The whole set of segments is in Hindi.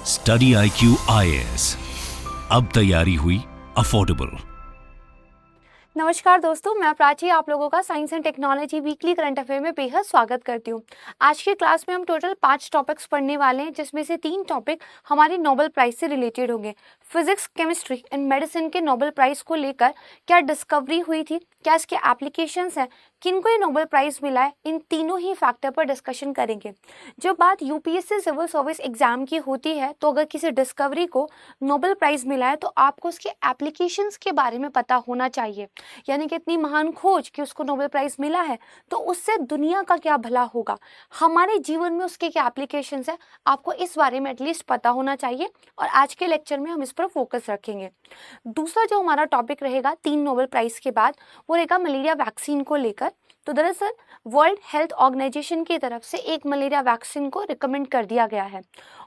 स्टडी IQ IAS, अब तैयारी हुई अफोर्डेबल। नमस्कार दोस्तों, मैं प्राची आप लोगों का science and technology weekly current affair में बेहद स्वागत करती हूँ। आज की क्लास में हम टोटल 5 टॉपिक्स पढ़ने वाले हैं, जिसमें से 3 टॉपिक हमारी नोबेल प्राइज से रिलेटेड होंगे। फिजिक्स, केमिस्ट्री एंड मेडिसिन के नोबेल प्राइज को लेकर क्या डिस्कवरी हुई थी, क्या इसके एप्लीकेशंस हैं, किनको ये नोबेल प्राइज मिला है, इन तीनों ही फैक्टर पर डिस्कशन करेंगे। जब बात यूपीएससी सिविल सर्विस एग्जाम की होती है, तो अगर किसी डिस्कवरी को नोबेल प्राइज मिला है तो आपको उसके एप्लीकेशंस के बारे में पता होना चाहिए। यानी कि इतनी महान खोज कि उसको नोबेल प्राइज मिला है, तो उससे दुनिया का क्या भला होगा, हमारे जीवन में उसके क्या एप्लीकेशंस है, आपको इस बारे में एटलीस्ट पता होना चाहिए। और आज के लेक्चर में हम इस पर फोकस रखेंगे। दूसरा जो हमारा टॉपिक रहेगा 3 नोबेल प्राइज के बाद, वो रहेगा मलेरिया वैक्सीन को लेकर। तो दरअसल वर्ल्ड हेल्थ ऑर्गेनाइजेशन की तरफ से एक मलेरिया वैक्सीन को रिकमेंड कर दिया गया है,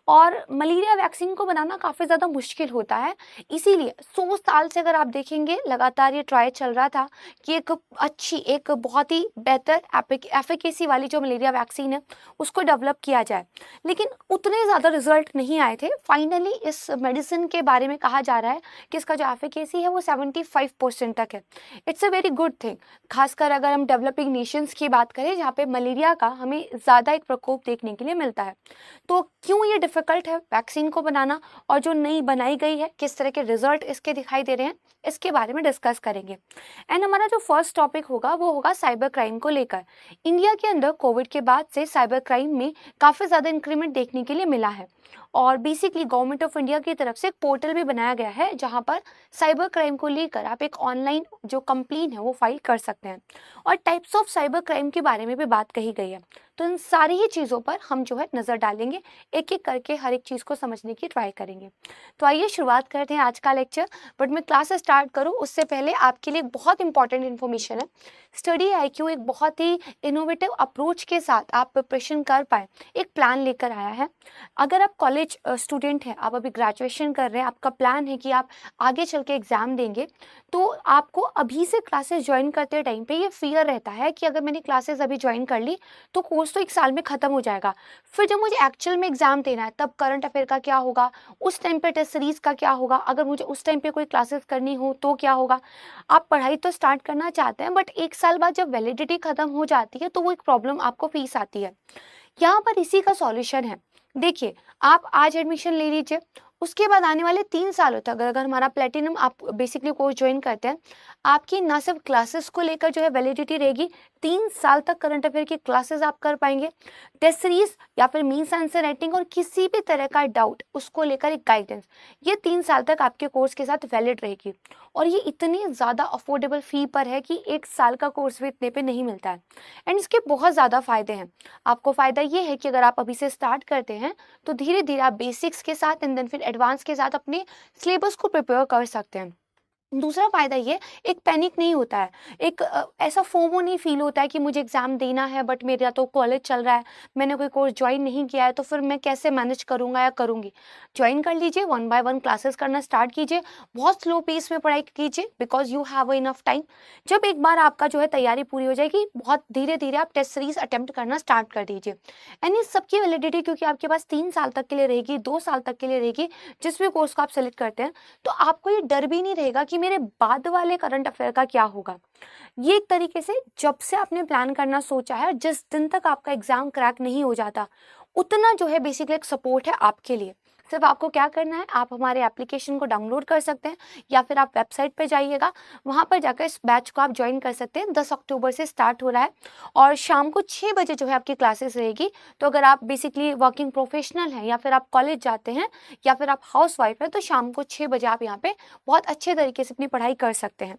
और मलेरिया वैक्सीन को बनाना काफ़ी ज़्यादा मुश्किल होता है। इसीलिए 100 साल से अगर आप देखेंगे लगातार ये ट्राई चल रहा था कि एक बहुत ही बेहतर एफिकेसी वाली जो मलेरिया वैक्सीन है उसको डेवलप किया जाए, लेकिन उतने ज़्यादा रिजल्ट नहीं आए थे। फाइनली इस मेडिसिन के बारे में कहा जा रहा है कि इसका जो एफिकेसी है वो 75% तक है। It's a very good thing, खासकर अगर हम डेवलपिंग नेशंस की बात करें, जहाँ पे मलेरिया का हमें ज़्यादा एक प्रकोप देखने के लिए मिलता है। तो क्यों ये डिफ़िकल्ट है वैक्सीन को बनाना, और जो नई बनाई गई है किस तरह के रिजल्ट इसके दिखाई दे रहे हैं, इसके बारे में डिस्कस करेंगे। एंड हमारा जो फर्स्ट टॉपिक होगा वो होगा साइबर क्राइम को लेकर। इंडिया के अंदर कोविड के बाद से साइबर क्राइम में काफ़ी ज़्यादा इंक्रीमेंट देखने के लिए मिला है, और बेसिकली गवर्नमेंट ऑफ इंडिया की तरफ से एक पोर्टल भी बनाया गया है, जहां पर साइबर क्राइम को लेकर आप एक ऑनलाइन जो कंप्लेन है वो फाइल कर सकते हैं, और टाइप्स ऑफ साइबर क्राइम के बारे में भी बात कही गई है। तो इन सारी ही चीज़ों पर हम जो है नज़र डालेंगे, एक एक करके हर एक चीज़ को समझने की ट्राई करेंगे। तो आइए शुरुआत करते हैं आज का लेक्चर। बट मैं क्लास स्टार्ट करूँ उससे पहले आपके लिए एक बहुत इंपॉर्टेंट इन्फॉर्मेशन है। स्टडी IQ एक बहुत ही इनोवेटिव अप्रोच के साथ आप प्रिपरेशन कर पाए एक प्लान लेकर आया है। अगर आप कॉलेज स्टूडेंट हैं, आप अभी ग्रेजुएशन कर रहे हैं, आपका प्लान है कि आप आगे चल के एग्ज़ाम देंगे, तो आपको अभी से क्लासेस ज्वाइन करते टाइम पे ये फियर रहता है कि अगर मैंने क्लासेस अभी ज्वाइन कर ली तो कोर्स तो 1 साल में ख़त्म हो जाएगा, फिर जब मुझे एक्चुअल में एग्ज़ाम देना है तब करंट अफेयर का क्या होगा, उस टाइम पे टेस्ट सीरीज़ का क्या होगा, अगर मुझे उस टाइम पे कोई क्लासेस करनी हो तो क्या होगा। आप पढ़ाई तो स्टार्ट करना चाहते हैं, बट 1 साल बाद जब वैलिडिटी ख़त्म हो जाती है तो वो एक प्रॉब्लम आपको फेस आती है। यहाँ पर इसी का सॉल्यूशन है। देखिए, आप आज एडमिशन ले लीजिए, उसके बाद आने वाले 3 सालों तक अगर हमारा प्लेटिनम आप बेसिकली कोर्स ज्वाइन करते हैं, आपकी ना सिर्फ क्लासेस को लेकर जो है वैलिडिटी रहेगी, 3 साल तक करंट अफेयर की क्लासेस आप कर पाएंगे। टेस्ट सीरीज या फिर मीन्स आंसर राइटिंग और किसी भी तरह का डाउट उसको लेकर एक गाइडेंस, ये 3 साल तक आपके कोर्स के साथ वैलिड रहेगी। और ये इतनी ज़्यादा अफोर्डेबल फ़ी पर है कि 1 साल का कोर्स भी इतने पे नहीं मिलता है। एंड इसके बहुत ज़्यादा फ़ायदे हैं। आपको फ़ायदा ये है कि अगर आप अभी से स्टार्ट करते हैं तो धीरे धीरे आप बेसिक्स के साथ एंड देन फिर एडवांस के साथ अपने सिलेबस को प्रिपेयर कर सकते हैं। दूसरा फ़ायदा ये, एक पैनिक नहीं होता है, एक ऐसा फोमो नहीं फील होता है कि मुझे एग्ज़ाम देना है बट मेरा तो कॉलेज चल रहा है, मैंने कोई कोर्स ज्वाइन नहीं किया है, तो फिर मैं कैसे मैनेज करूँगा या करूँगी। ज्वाइन कर लीजिए, 1 बाय 1 क्लासेस करना स्टार्ट कीजिए, बहुत स्लो पेस में पढ़ाई कीजिए, because you have enough time. जब एक बार आपका जो है तैयारी पूरी हो जाएगी, बहुत धीरे धीरे आप टेस्ट सीरीज अटेम्प्ट करना स्टार्ट कर दीजिए। एंड इस सबकी वैलिडिटी क्योंकि आपके पास 3 साल तक के लिए रहेगी, 2 साल तक के लिए रहेगी, जिस भी कोर्स को आप सेलेक्ट करते हैं, तो आपको ये डर भी नहीं रहेगा कि मेरे बाद वाले करंट अफेयर का क्या होगा। ये एक तरीके से जब से आपने प्लान करना सोचा है, जिस दिन तक आपका एग्जाम क्रैक नहीं हो जाता, उतना जो है बेसिकली एक सपोर्ट है आपके लिए। सिर्फ आपको क्या करना है, आप हमारे एप्लीकेशन को डाउनलोड कर सकते हैं, या फिर आप वेबसाइट पे जाइएगा, वहाँ पर जाकर इस बैच को आप ज्वाइन कर सकते हैं। 10 अक्टूबर से स्टार्ट हो रहा है, और शाम को 6 बजे जो है आपकी क्लासेस रहेगी। तो अगर आप बेसिकली वर्किंग प्रोफेशनल हैं, या फिर आप कॉलेज जाते हैं, या फिर आप हाउस वाइफ हैं, तो शाम को 6 बजे आप यहाँ पे बहुत अच्छे तरीके से अपनी पढ़ाई कर सकते हैं।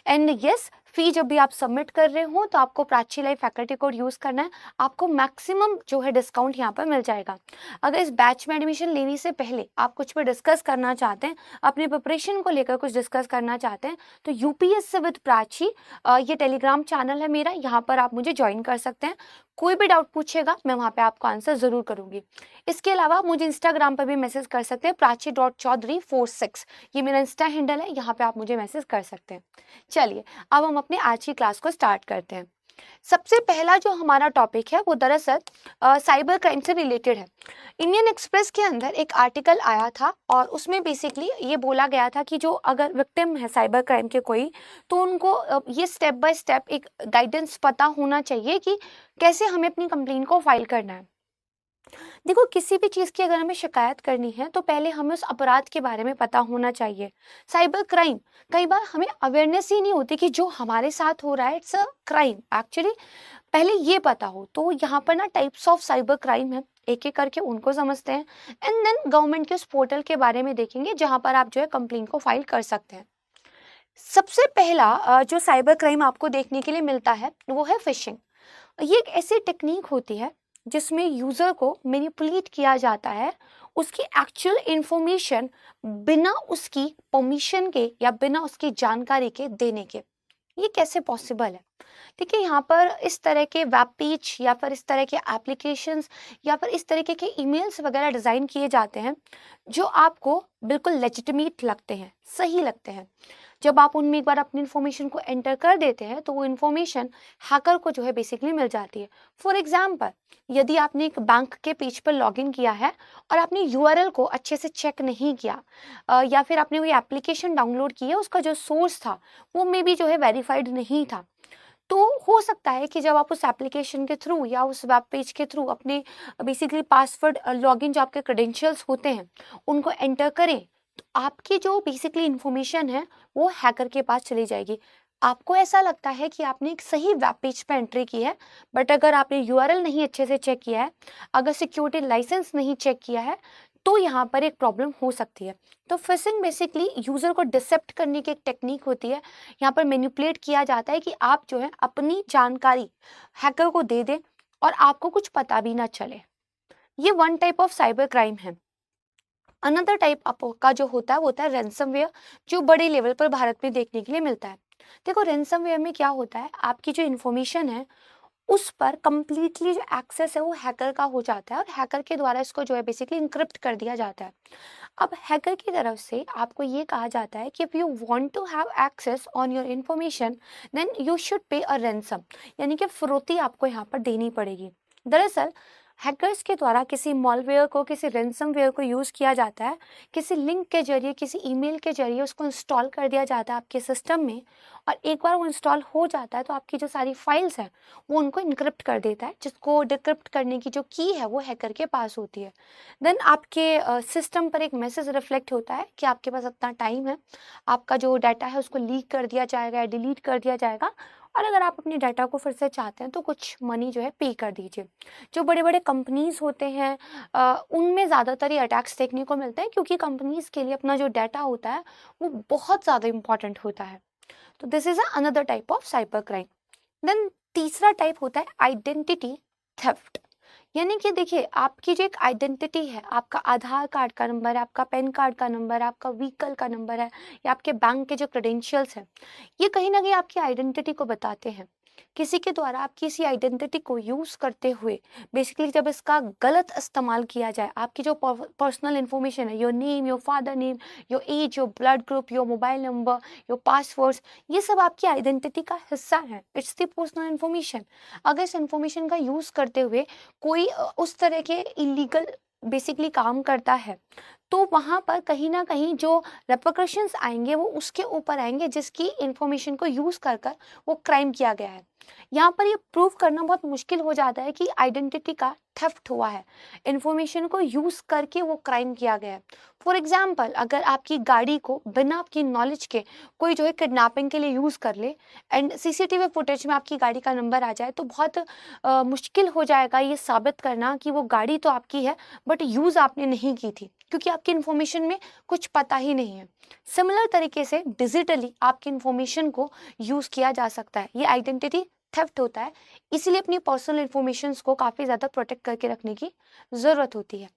एंड यस, फी जब भी आप सबमिट कर रहे हो तो आपको Prachi live faculty code use करना है, आपको मैक्सिमम जो है डिस्काउंट यहाँ पर मिल जाएगा। अगर इस बैच में एडमिशन लेने से पहले आप कुछ भी डिस्कस करना चाहते हैं, अपनी प्रिपरेशन को लेकर कुछ डिस्कस करना चाहते हैं, तो यूपीएससी विद प्राची ये टेलीग्राम चैनल है मेरा, यहाँ पर आप मुझे ज्वाइन कर सकते हैं। कोई भी डाउट पूछेगा, मैं वहाँ पे आपको आंसर ज़रूर करूँगी। इसके अलावा मुझे इंस्टाग्राम पर भी मैसेज कर सकते हैं, प्राची.chaudhary46, ये मेरा इंस्टा हैंडल है, यहाँ पे आप मुझे मैसेज कर सकते हैं। चलिए अब हम अपने आज की क्लास को स्टार्ट करते हैं। सबसे पहला जो हमारा टॉपिक है वो दरअसल साइबर क्राइम से रिलेटेड है। इंडियन एक्सप्रेस के अंदर एक आर्टिकल आया था और उसमें बेसिकली ये बोला गया था कि जो अगर विक्टिम है साइबर क्राइम के कोई, तो उनको ये स्टेप बाय स्टेप एक गाइडेंस पता होना चाहिए कि कैसे हमें अपनी कंप्लेंट को फाइल करना है। देखो, किसी भी चीज़ की अगर हमें शिकायत करनी है तो पहले हमें उस अपराध के बारे में पता होना चाहिए। साइबर क्राइम, कई बार हमें अवेयरनेस ही नहीं होती कि जो हमारे साथ हो रहा है इट्स अ क्राइम एक्चुअली, पहले ये पता हो। तो यहाँ पर ना टाइप्स ऑफ साइबर क्राइम है, एक एक करके उनको समझते हैं एंड देन गवर्नमेंट के उस पोर्टल के बारे में देखेंगे जहाँ पर आप जो है कंप्लेंट को फाइल कर सकते हैं। सबसे पहला जो साइबर क्राइम आपको देखने के लिए मिलता है वो है फिशिंग। ये एक ऐसी टेक्निक होती है जिसमें यूजर को मैनिपुलेट किया जाता है, उसकी एक्चुअल इंफॉर्मेशन बिना उसकी परमिशन के या बिना उसकी जानकारी के देने के। ये कैसे पॉसिबल है? देखिए, यहाँ पर इस तरह के वेब पेज या फिर इस तरह के एप्लीकेशंस या फिर इस तरीके के ईमेल्स वगैरह डिज़ाइन किए जाते हैं जो आपको बिल्कुल लेजिटिमेट लगते हैं, सही लगते हैं। जब आप उनमें एक बार अपनी इन्फॉर्मेशन को एंटर कर देते हैं तो वो इन्फॉर्मेशन हैकर को जो है बेसिकली मिल जाती है। फॉर एग्जाम्पल, यदि आपने एक बैंक के पेज पर लॉगिन किया है और आपने यूआरएल को अच्छे से चेक नहीं किया, या फिर आपने कोई एप्लीकेशन डाउनलोड की है, उसका जो सोर्स था वो मे बी जो है वेरीफाइड नहीं था, तो हो सकता है कि जब आप उस एप्लीकेशन के थ्रू या उस वेब पेज के थ्रू अपने बेसिकली पासवर्ड लॉगिन जो आपके क्रेडेंशियल्स होते हैं उनको एंटर करें, तो आपकी जो बेसिकली इंफॉर्मेशन है वो हैकर के पास चली जाएगी। आपको ऐसा लगता है कि आपने एक सही वेब पेज पे एंट्री की है, बट अगर आपने यूआरएल नहीं अच्छे से चेक किया है, अगर सिक्योरिटी लाइसेंस नहीं चेक किया है, तो यहाँ पर एक प्रॉब्लम हो सकती है। तो फिशिंग बेसिकली यूजर को डिसेप्ट करने की एक टेक्निक होती है। यहाँ पर मैनिपुलेट किया जाता है कि आप जो है अपनी जानकारी हैकर को दे दें और आपको कुछ पता भी ना चले। ये one type of cyber crime है। अनदर टाइप आपका जो होता है वो होता है रैंसमवेयर, जो बड़े लेवल पर भारत में देखने के लिए मिलता है। देखो, रैंसमवेयर में क्या होता है, आपकी जो इन्फॉर्मेशन है उस पर कंप्लीटली जो एक्सेस है वो हैकर का हो जाता है और हैकर के द्वारा इसको जो है बेसिकली इंक्रिप्ट कर दिया जाता है। अब हैकर की तरफ से आपको ये कहा जाता है कि if you want to have access on your information then you should pay a ransom, यानी कि फिरौती आपको यहाँ पर देनी पड़ेगी। दरअसल हैकर्स के द्वारा किसी मॉलवेयर को, किसी रैंसमवेयर को यूज़ किया जाता है, किसी लिंक के जरिए, किसी ईमेल के जरिए उसको इंस्टॉल कर दिया जाता है आपके सिस्टम में, और एक बार वो इंस्टॉल हो जाता है तो आपकी जो सारी फाइल्स हैं वो उनको इनक्रिप्ट कर देता है, जिसको डिक्रिप्ट करने की जो की है वो हैकर के पास होती है। देन आपके सिस्टम पर एक मैसेज रिफ्लेक्ट होता है कि आपके पास इतना टाइम है, आपका जो डाटा है उसको लीक कर दिया जाएगा या डिलीट कर दिया जाएगा, और अगर आप अपने डाटा को फिर से चाहते हैं तो कुछ मनी जो है पे कर दीजिए। जो बड़े बड़े कंपनीज होते हैं उनमें ज़्यादातर ये अटैक्स देखने को मिलते हैं, क्योंकि कंपनीज के लिए अपना जो डाटा होता है वो बहुत ज़्यादा इंपॉर्टेंट होता है। तो this is another type of cyber crime. Then तीसरा टाइप होता है आइडेंटिटी थेफ्ट। यानी कि देखिए, आपकी जो एक आइडेंटिटी है, आपका आधार कार्ड का नंबर है, आपका पैन कार्ड का नंबर है, आपका व्हीकल का नंबर है, या आपके बैंक के जो क्रेडेंशियल्स हैं, ये कहीं ना कहीं आपकी आइडेंटिटी को बताते हैं। किसी के द्वारा आपकी इसी आइडेंटिटी को यूज करते हुए बेसिकली जब इसका गलत इस्तेमाल किया जाए, आपकी जो पर्सनल इंफॉर्मेशन है, your name, your father name, your age, your blood group, your mobile number, your passwords, ये सब आपकी आइडेंटिटी का हिस्सा है। It's the personal information. अगर इस इंफॉर्मेशन का यूज करते हुए कोई उस तरह के इलीगल बेसिकली काम करता है, तो वहाँ पर कहीं ना कहीं जो रेपरकशंस आएंगे वो उसके ऊपर आएंगे जिसकी इंफॉर्मेशन को यूज़ कर कर वो क्राइम किया गया है। यहाँ पर ये प्रूव करना बहुत मुश्किल हो जाता है कि आइडेंटिटी का थेफ्ट हुआ है, इंफॉर्मेशन को यूज़ करके वो क्राइम किया गया है। फॉर एग्जाम्पल, अगर आपकी गाड़ी को बिना आपकी नॉलेज के कोई जो है किडनैपिंग के लिए यूज़ कर ले एंड सीसीटीवी फुटेज में आपकी गाड़ी का नंबर आ जाए, तो बहुत मुश्किल हो जाएगा ये साबित करना कि वो गाड़ी तो आपकी है बट यूज़ आपने नहीं की थी, क्योंकि आपकी इन्फॉर्मेशन में कुछ पता ही नहीं है। सिमिलर तरीके से डिजिटली आपकी इन्फॉर्मेशन को यूज़ किया जा सकता है। ये आइडेंटिटी थेफ्ट होता है, इसीलिए अपनी पर्सनल इन्फॉर्मेशंस को काफ़ी ज़्यादा प्रोटेक्ट करके रखने की ज़रूरत होती है।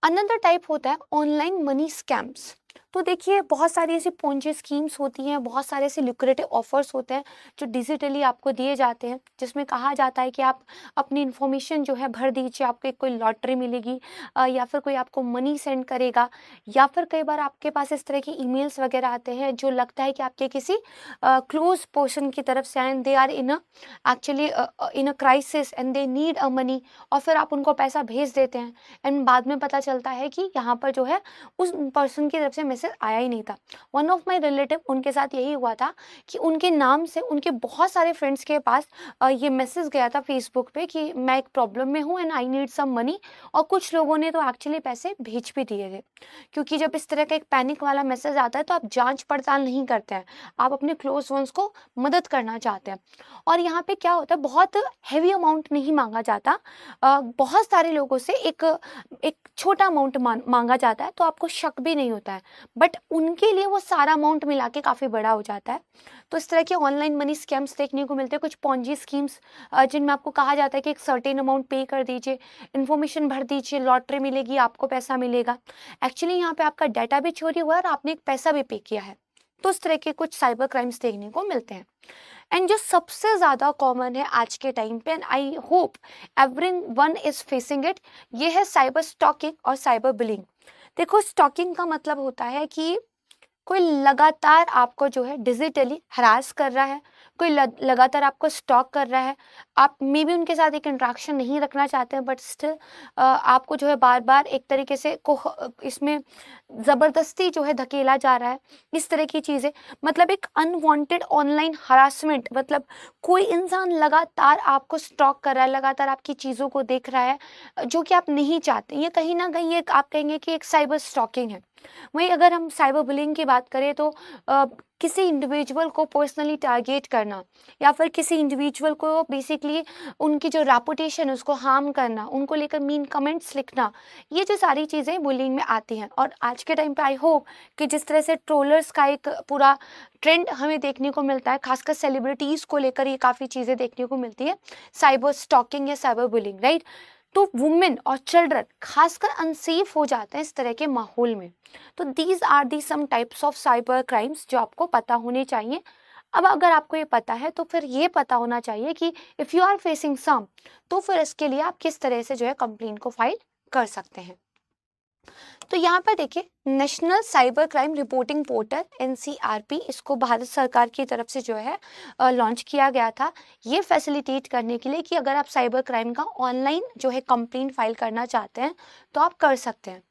अनदर टाइप होता है ऑनलाइन मनी स्कैम्स। तो देखिए बहुत सारी ऐसी पोंजी स्कीम्स होती हैं, बहुत सारे ऐसे लुक्रेटिव ऑफर्स होते हैं जो डिजिटली आपको दिए जाते हैं, जिसमें कहा जाता है कि आप अपनी इन्फॉर्मेशन जो है भर दीजिए, आपको एक कोई लॉटरी मिलेगी या फिर कोई आपको मनी सेंड करेगा, या फिर कई बार आपके पास इस तरह के ईमेल्स वगैरह आते हैं जो लगता है कि आपके किसी क्लोज पर्सन की तरफ से and they are in actually in a crisis and they need a money, और फिर आप उनको पैसा भेज देते हैं एंड बाद में पता चलता है कि यहाँ पर जो है उस पर्सन की तरफ से मैसेज आया ही नहीं था। वन ऑफ माय रिलेटिव, उनके साथ यही हुआ था कि उनके नाम से उनके बहुत सारे फ्रेंड्स के पास ये मैसेज गया था फेसबुक पे कि मैं एक प्रॉब्लम में हूँ and I need some money, और कुछ लोगों ने तो एक्चुअली पैसे भेज भी दिए थे। क्योंकि जब इस तरह का एक पैनिक वाला मैसेज आता है तो आप जांच पड़ताल नहीं करते हैं, आप अपने क्लोज वंस को मदद करना चाहते हैं। और यहाँ पे क्या होता है, बहुत हैवी अमाउंट नहीं मांगा जाता, बहुत सारे लोगों से एक एक छोटा अमाउंट मांगा जाता है, तो आपको शक भी नहीं होता है, बट उनके लिए वो सारा अमाउंट मिला के काफ़ी बड़ा हो जाता है। तो इस तरह के ऑनलाइन मनी स्कैम्स देखने को मिलते हैं, कुछ पॉन्जी स्कीम्स जिनमें आपको कहा जाता है कि एक सर्टेन अमाउंट पे कर दीजिए, इन्फॉर्मेशन भर दीजिए, लॉटरी मिलेगी, आपको पैसा मिलेगा। एक्चुअली यहाँ पे आपका डाटा भी चोरी हुआ है और आपने एक पैसा भी पे किया है। तो इस तरह के कुछ साइबर क्राइम्स देखने को मिलते हैं। एंड जो सबसे ज़्यादा कॉमन है आज के टाइम पे, and I hope everyone is facing it, ये है साइबर स्टॉकिंग और साइबर बुलिंग। देखो, स्टॉकिंग का मतलब होता है कि कोई लगातार आपको जो है डिजिटली हरास कर रहा है, कोई लगातार आपको स्टॉक कर रहा है, आप मे बी उनके साथ एक इंट्रैक्शन नहीं रखना चाहते हैं, बट स्टिल आपको जो है बार बार एक तरीके से इसमें ज़बरदस्ती जो है धकेला जा रहा है, इस तरह की चीज़ें। मतलब एक अनवांटेड ऑनलाइन हरासमेंट, मतलब कोई इंसान लगातार आपको स्टॉक कर रहा है, लगातार आपकी चीज़ों को देख रहा है जो कि आप नहीं चाहते। ये कहीं ना कहीं एक आप कहेंगे कि एक साइबर स्टॉकिंग है। वहीं अगर हम साइबर बुलिंग की बात करें तो किसी इंडिविजुअल को पर्सनली टारगेट करना, या फिर किसी इंडिविजुअल को बेसिकली उनकी जो रेपुटेशन है उसको हार्म करना, उनको लेकर मीन कमेंट्स लिखना, ये जो सारी चीज़ें बुलिंग में आती हैं। और आज के टाइम पे आई होप कि जिस तरह से ट्रोलर्स का एक पूरा ट्रेंड हमें देखने को मिलता है, खासकर सेलिब्रिटीज़ को लेकर ये काफ़ी चीज़ें देखने को मिलती है, साइबर स्टॉकिंग या साइबर बुलिंग, राइट। तो वुमेन और चिल्ड्रन खासकर अनसेफ हो जाते हैं इस तरह के माहौल में। तो these are the some types of cyber crimes जो आपको पता होने चाहिए। अब अगर आपको ये पता है तो फिर ये पता होना चाहिए कि if you are facing some, तो फिर इसके लिए आप किस तरह से जो है कंप्लेंट को फाइल कर सकते हैं। तो यहाँ पर देखिए, national cyber crime reporting portal NCRP, इसको भारत सरकार की तरफ से जो है लॉन्च किया गया था, ये फैसिलिटेट करने के लिए कि अगर आप साइबर क्राइम का ऑनलाइन जो है कंप्लेंट फाइल करना चाहते हैं तो आप कर सकते हैं।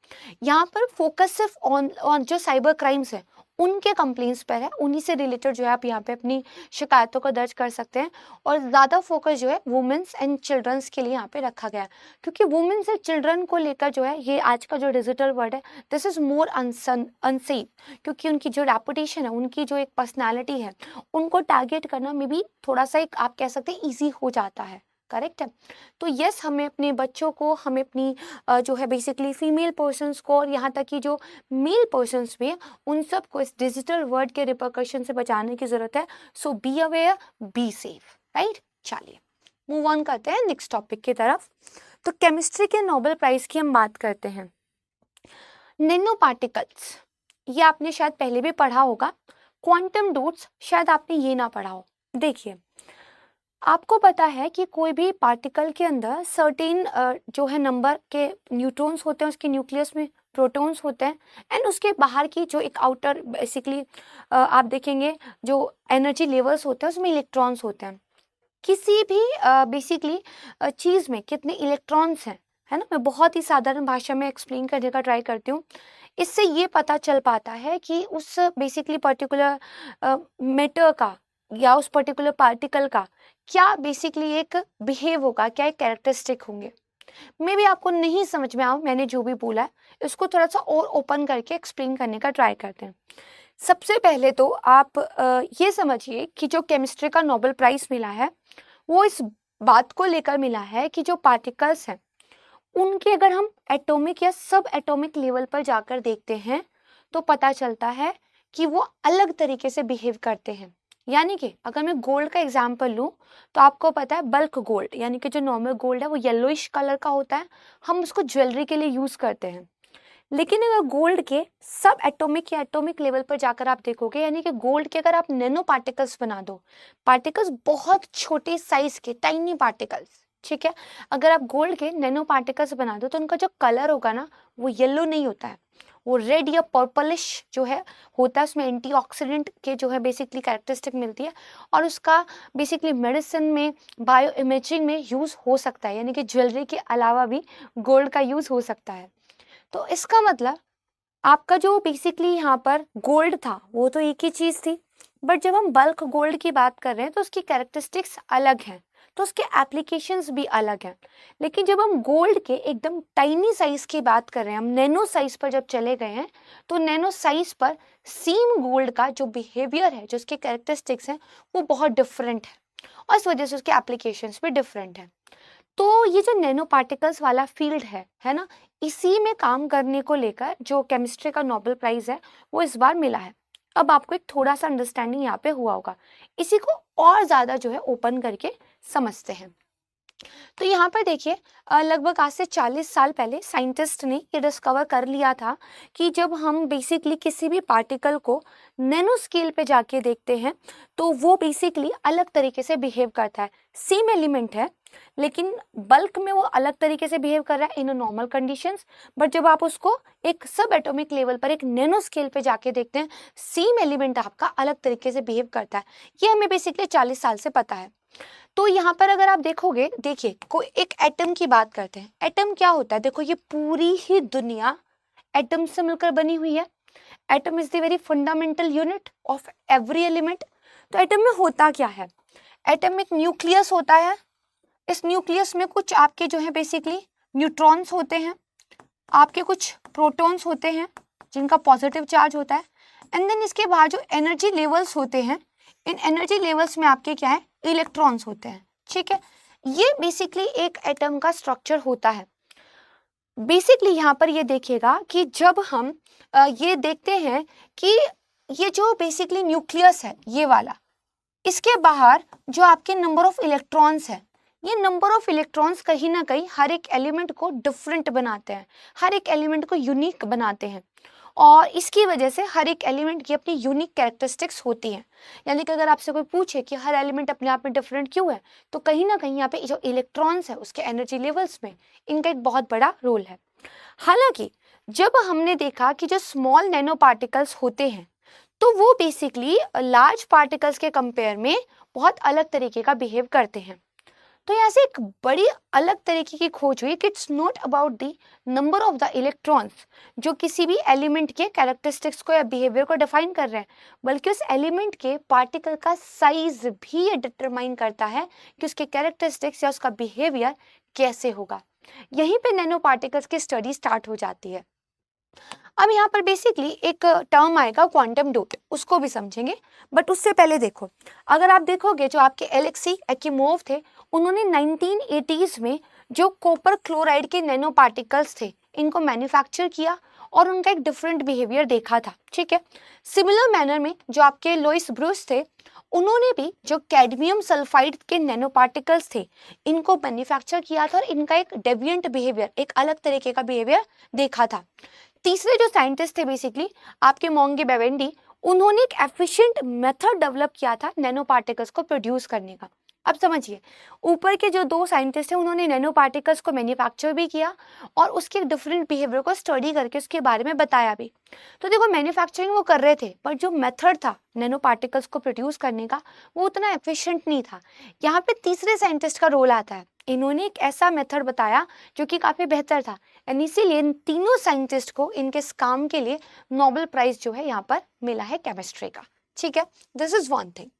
यहाँ पर फोकस सिर्फ ऑन जो साइबर क्राइम्स है उनके कंप्लेंट्स पर है, उन्हीं से रिलेटेड जो है आप यहाँ पे अपनी शिकायतों को दर्ज कर सकते हैं। और ज़्यादा फोकस जो है वुमेन्स एंड चिल्ड्रंस के लिए यहाँ पे रखा गया है, क्योंकि वुमेन्स एंड चिल्ड्रन को लेकर जो है ये आज का जो डिजिटल वर्ल्ड है, दिस इज़ मोर अनसेफ, क्योंकि उनकी जो रेपुटेशन है, उनकी जो एक पर्सनैलिटी है, उनको टारगेट करना में भी थोड़ा सा एक आप कह सकते हैं ईजी हो जाता है। करेक्ट है। तो यस, हमें अपने बच्चों को, हमें अपनी जो है बेसिकली फीमेल पर्सन्स को, और यहाँ तक कि जो मेल पर्सन्स भी हैं, उन सब को इस डिजिटल वर्ल्ड के रिपरकशन से बचाने की ज़रूरत है। So be aware, be safe, right. चलिए मूव ऑन करते हैं नेक्स्ट टॉपिक की तरफ। तो केमिस्ट्री के नोबेल प्राइज़ की हम बात करते हैं। नैनो पार्टिकल्स, ये आपने शायद पहले भी पढ़ा होगा। क्वांटम डॉट्स शायद आपने ये ना पढ़ा हो। देखिए, आपको पता है कि कोई भी पार्टिकल के अंदर सर्टेन जो है नंबर के न्यूट्रॉन्स होते हैं, उसके न्यूक्लियस में प्रोटॉन्स होते हैं, एंड उसके बाहर की जो एक आउटर बेसिकली आप देखेंगे जो एनर्जी लेवल्स होते हैं उसमें इलेक्ट्रॉन्स होते हैं। किसी भी बेसिकली चीज़ में कितने इलेक्ट्रॉन्स हैं, है ना, मैं बहुत ही साधारण भाषा में एक्सप्लेन करने का ट्राई करती हूँ। इससे ये पता चल पाता है कि उस बेसिकली पर्टिकुलर मैटर का या उस पर्टिकुलर पार्टिकल का क्या बेसिकली एक बिहेव होगा, क्या एक कैरेक्टरिस्टिक होंगे। मे भी आपको नहीं समझ में आओ मैंने जो भी बोला है, इसको थोड़ा सा और ओपन करके एक्सप्लेन करने का ट्राई करते हैं। सबसे पहले तो आप ये समझिए कि जो केमिस्ट्री का नोबेल प्राइज़ मिला है वो इस बात को लेकर मिला है कि जो पार्टिकल्स हैं उनके अगर हम एटॉमिक या सब एटॉमिक लेवल पर जाकर देखते हैं तो पता चलता है कि वो अलग तरीके से बिहेव करते हैं। यानी कि अगर मैं गोल्ड का एग्जांपल लूँ तो आपको पता है बल्क गोल्ड, यानी कि जो नॉर्मल गोल्ड है वो येलोइश कलर का होता है, हम उसको ज्वेलरी के लिए यूज़ करते हैं। लेकिन अगर गोल्ड के सब एटॉमिक या एटॉमिक लेवल पर जाकर आप देखोगे, यानी कि गोल्ड के अगर आप नैनो पार्टिकल्स बना दो, पार्टिकल्स बहुत छोटे साइज के टाइनी पार्टिकल्स, ठीक है, अगर आप गोल्ड के नैनो पार्टिकल्स बना दो तो उनका जो कलर होगा ना वो येलो नहीं होता है, वो रेड या पर्पलिश जो है होता है, उसमें एंटीऑक्सीडेंट के जो है बेसिकली कैरेक्टरिस्टिक मिलती है, और उसका बेसिकली मेडिसिन में, बायो इमेजिंग में यूज़ हो सकता है, यानी कि ज्वेलरी के अलावा भी गोल्ड का यूज़ हो सकता है। तो इसका मतलब आपका जो बेसिकली यहाँ पर गोल्ड था वो तो एक ही चीज़ थी, बट जब हम बल्क गोल्ड की बात कर रहे हैं तो उसकी कैरेक्टरिस्टिक्स अलग हैं, तो उसके एप्लीकेशंस भी अलग हैं। लेकिन जब हम गोल्ड के एकदम टाइनी साइज की बात कर रहे हैं, हम नैनो साइज पर जब चले गए हैं, तो नैनो साइज पर सीम गोल्ड का जो बिहेवियर है, जो उसके कैरेक्टरिस्टिक्स हैं, वो बहुत डिफरेंट है, और इस वजह से उसके एप्लीकेशंस भी डिफरेंट है। तो ये जो नैनो पार्टिकल्स वाला फील्ड है ना, इसी में काम करने को लेकर जो केमिस्ट्री का नोबेल प्राइज है वो इस बार मिला है। अब आपको एक थोड़ा सा अंडरस्टैंडिंग यहाँ पे हुआ होगा, इसी को और ज़्यादा जो है ओपन करके समझते हैं। तो यहाँ पर देखिए, लगभग आज से 40 साल पहले साइंटिस्ट ने ये डिस्कवर कर लिया था कि जब हम बेसिकली किसी भी पार्टिकल को नैनो स्केल पे जाके देखते हैं तो वो बेसिकली अलग तरीके से बिहेव करता है। सेम एलिमेंट है लेकिन बल्क में वो अलग तरीके से बिहेव कर रहा है इन नॉर्मल कंडीशंस, बट जब आप उसको एक सब एटॉमिक लेवल पर, एक नैनो स्केल पे जाके देखते हैं, सेम एलिमेंट आपका अलग तरीके से बिहेव करता है। ये हमें बेसिकली 40 साल से पता है। तो यहाँ पर अगर आप देखोगे, देखिए कोई एक एटम की बात करते हैं। एटम क्या होता है? देखो ये पूरी ही दुनिया एटम से मिलकर बनी हुई है। Atom is the very fundamental unit of every element. तो एटम में होता क्या है? एटम में एक न्यूक्लियस होता है, इस न्यूक्लियस में कुछ आपके जो है बेसिकली न्यूट्रॉन्स होते हैं, आपके कुछ प्रोटॉन्स होते हैं जिनका पॉजिटिव चार्ज होता है, एंड देन इसके बाद जो एनर्जी लेवल्स होते हैं, इन एनर्जी लेवल्स में आपके क्या है? इलेक्ट्रॉन्स होते हैं। ठीक है, ये बेसिकली एक एटम का स्ट्रक्चर होता है। बेसिकली यहाँ पर ये देखिएगा कि जब हम ये देखते हैं कि ये जो बेसिकली न्यूक्लियस है ये वाला, इसके बाहर जो आपके नंबर ऑफ इलेक्ट्रॉन्स है, ये नंबर ऑफ इलेक्ट्रॉन्स कहीं ना कहीं हर एक एलिमेंट को डिफरेंट बनाते हैं, हर एक एलिमेंट को यूनिक बनाते हैं, और इसकी वजह से हर एक एलिमेंट की अपनी यूनिक कैरेक्टरिस्टिक्स होती हैं। यानी कि अगर आपसे कोई पूछे कि हर एलिमेंट अपने आप में डिफरेंट क्यों है, तो कहीं ना कहीं यहाँ पे जो इलेक्ट्रॉन्स है उसके एनर्जी लेवल्स में इनका एक बहुत बड़ा रोल है। हालांकि जब हमने देखा कि जो स्मॉल नैनो पार्टिकल्स होते हैं तो वो बेसिकली लार्ज पार्टिकल्स के कंपेयर में बहुत अलग तरीके का बिहेव करते हैं, तो यहाँ से एक बड़ी अलग तरीके की खोज हुई कि it's not about the number of the electrons जो किसी भी एलिमेंट के कैरेक्टरिस्टिक्स को या बिहेवियर को डिफाइन कर रहे हैं, बल्कि उस एलिमेंट के पार्टिकल का साइज भी ये डिटरमाइन करता है कि उसके कैरेक्टरिस्टिक्स या उसका बिहेवियर कैसे होगा। यहीं पे नैनो पार्टिकल्स की स्टडी स्टार्ट हो जाती है। अब यहाँ पर बेसिकली एक टर्म आएगा क्वांटम डॉट, उसको भी समझेंगे, बट उससे पहले देखो, अगर आप देखोगे जो आपके एलेक्सी एकिमोव थे, उन्होंने 1980s में जो कॉपर क्लोराइड के नैनो पार्टिकल्स थे इनको मैन्युफैक्चर किया और उनका एक डिफरेंट बिहेवियर देखा था। ठीक है, सिमिलर मैनर में जो आपके लोइस ब्रूस थे, उन्होंने भी जो कैडमियम सल्फाइड के नैनो पार्टिकल्स थे इनको मैन्युफैक्चर किया था और इनका एक डेविएंट बिहेवियर, एक अलग तरीके का बिहेवियर देखा था। तीसरे जो साइंटिस्ट थे बेसिकली आपके मोंगे बेवेंडी, उन्होंने एक एफिशिएंट मेथड डेवलप किया था नैनो पार्टिकल्स को प्रोड्यूस करने का। अब समझिए, ऊपर के जो दो साइंटिस्ट हैं उन्होंने नैनो पार्टिकल्स को मैन्युफैक्चर भी किया और उसके डिफरेंट बिहेवियर को स्टडी करके उसके बारे में बताया भी। तो देखो, मैन्युफैक्चरिंग वो कर रहे थे, पर जो मेथड था नैनो पार्टिकल्स को प्रोड्यूस करने का वो उतना एफिशिएंट नहीं था। यहाँ पे तीसरे साइंटिस्ट का रोल आता है, इन्होंने एक ऐसा मेथड बताया जो कि काफ़ी बेहतर था, एंड इसीलिए इन तीनों साइंटिस्ट को इनके इस काम के लिए नोबेल प्राइज जो है यहाँ पर मिला है केमिस्ट्री का। ठीक है, दिस इज वन थिंग।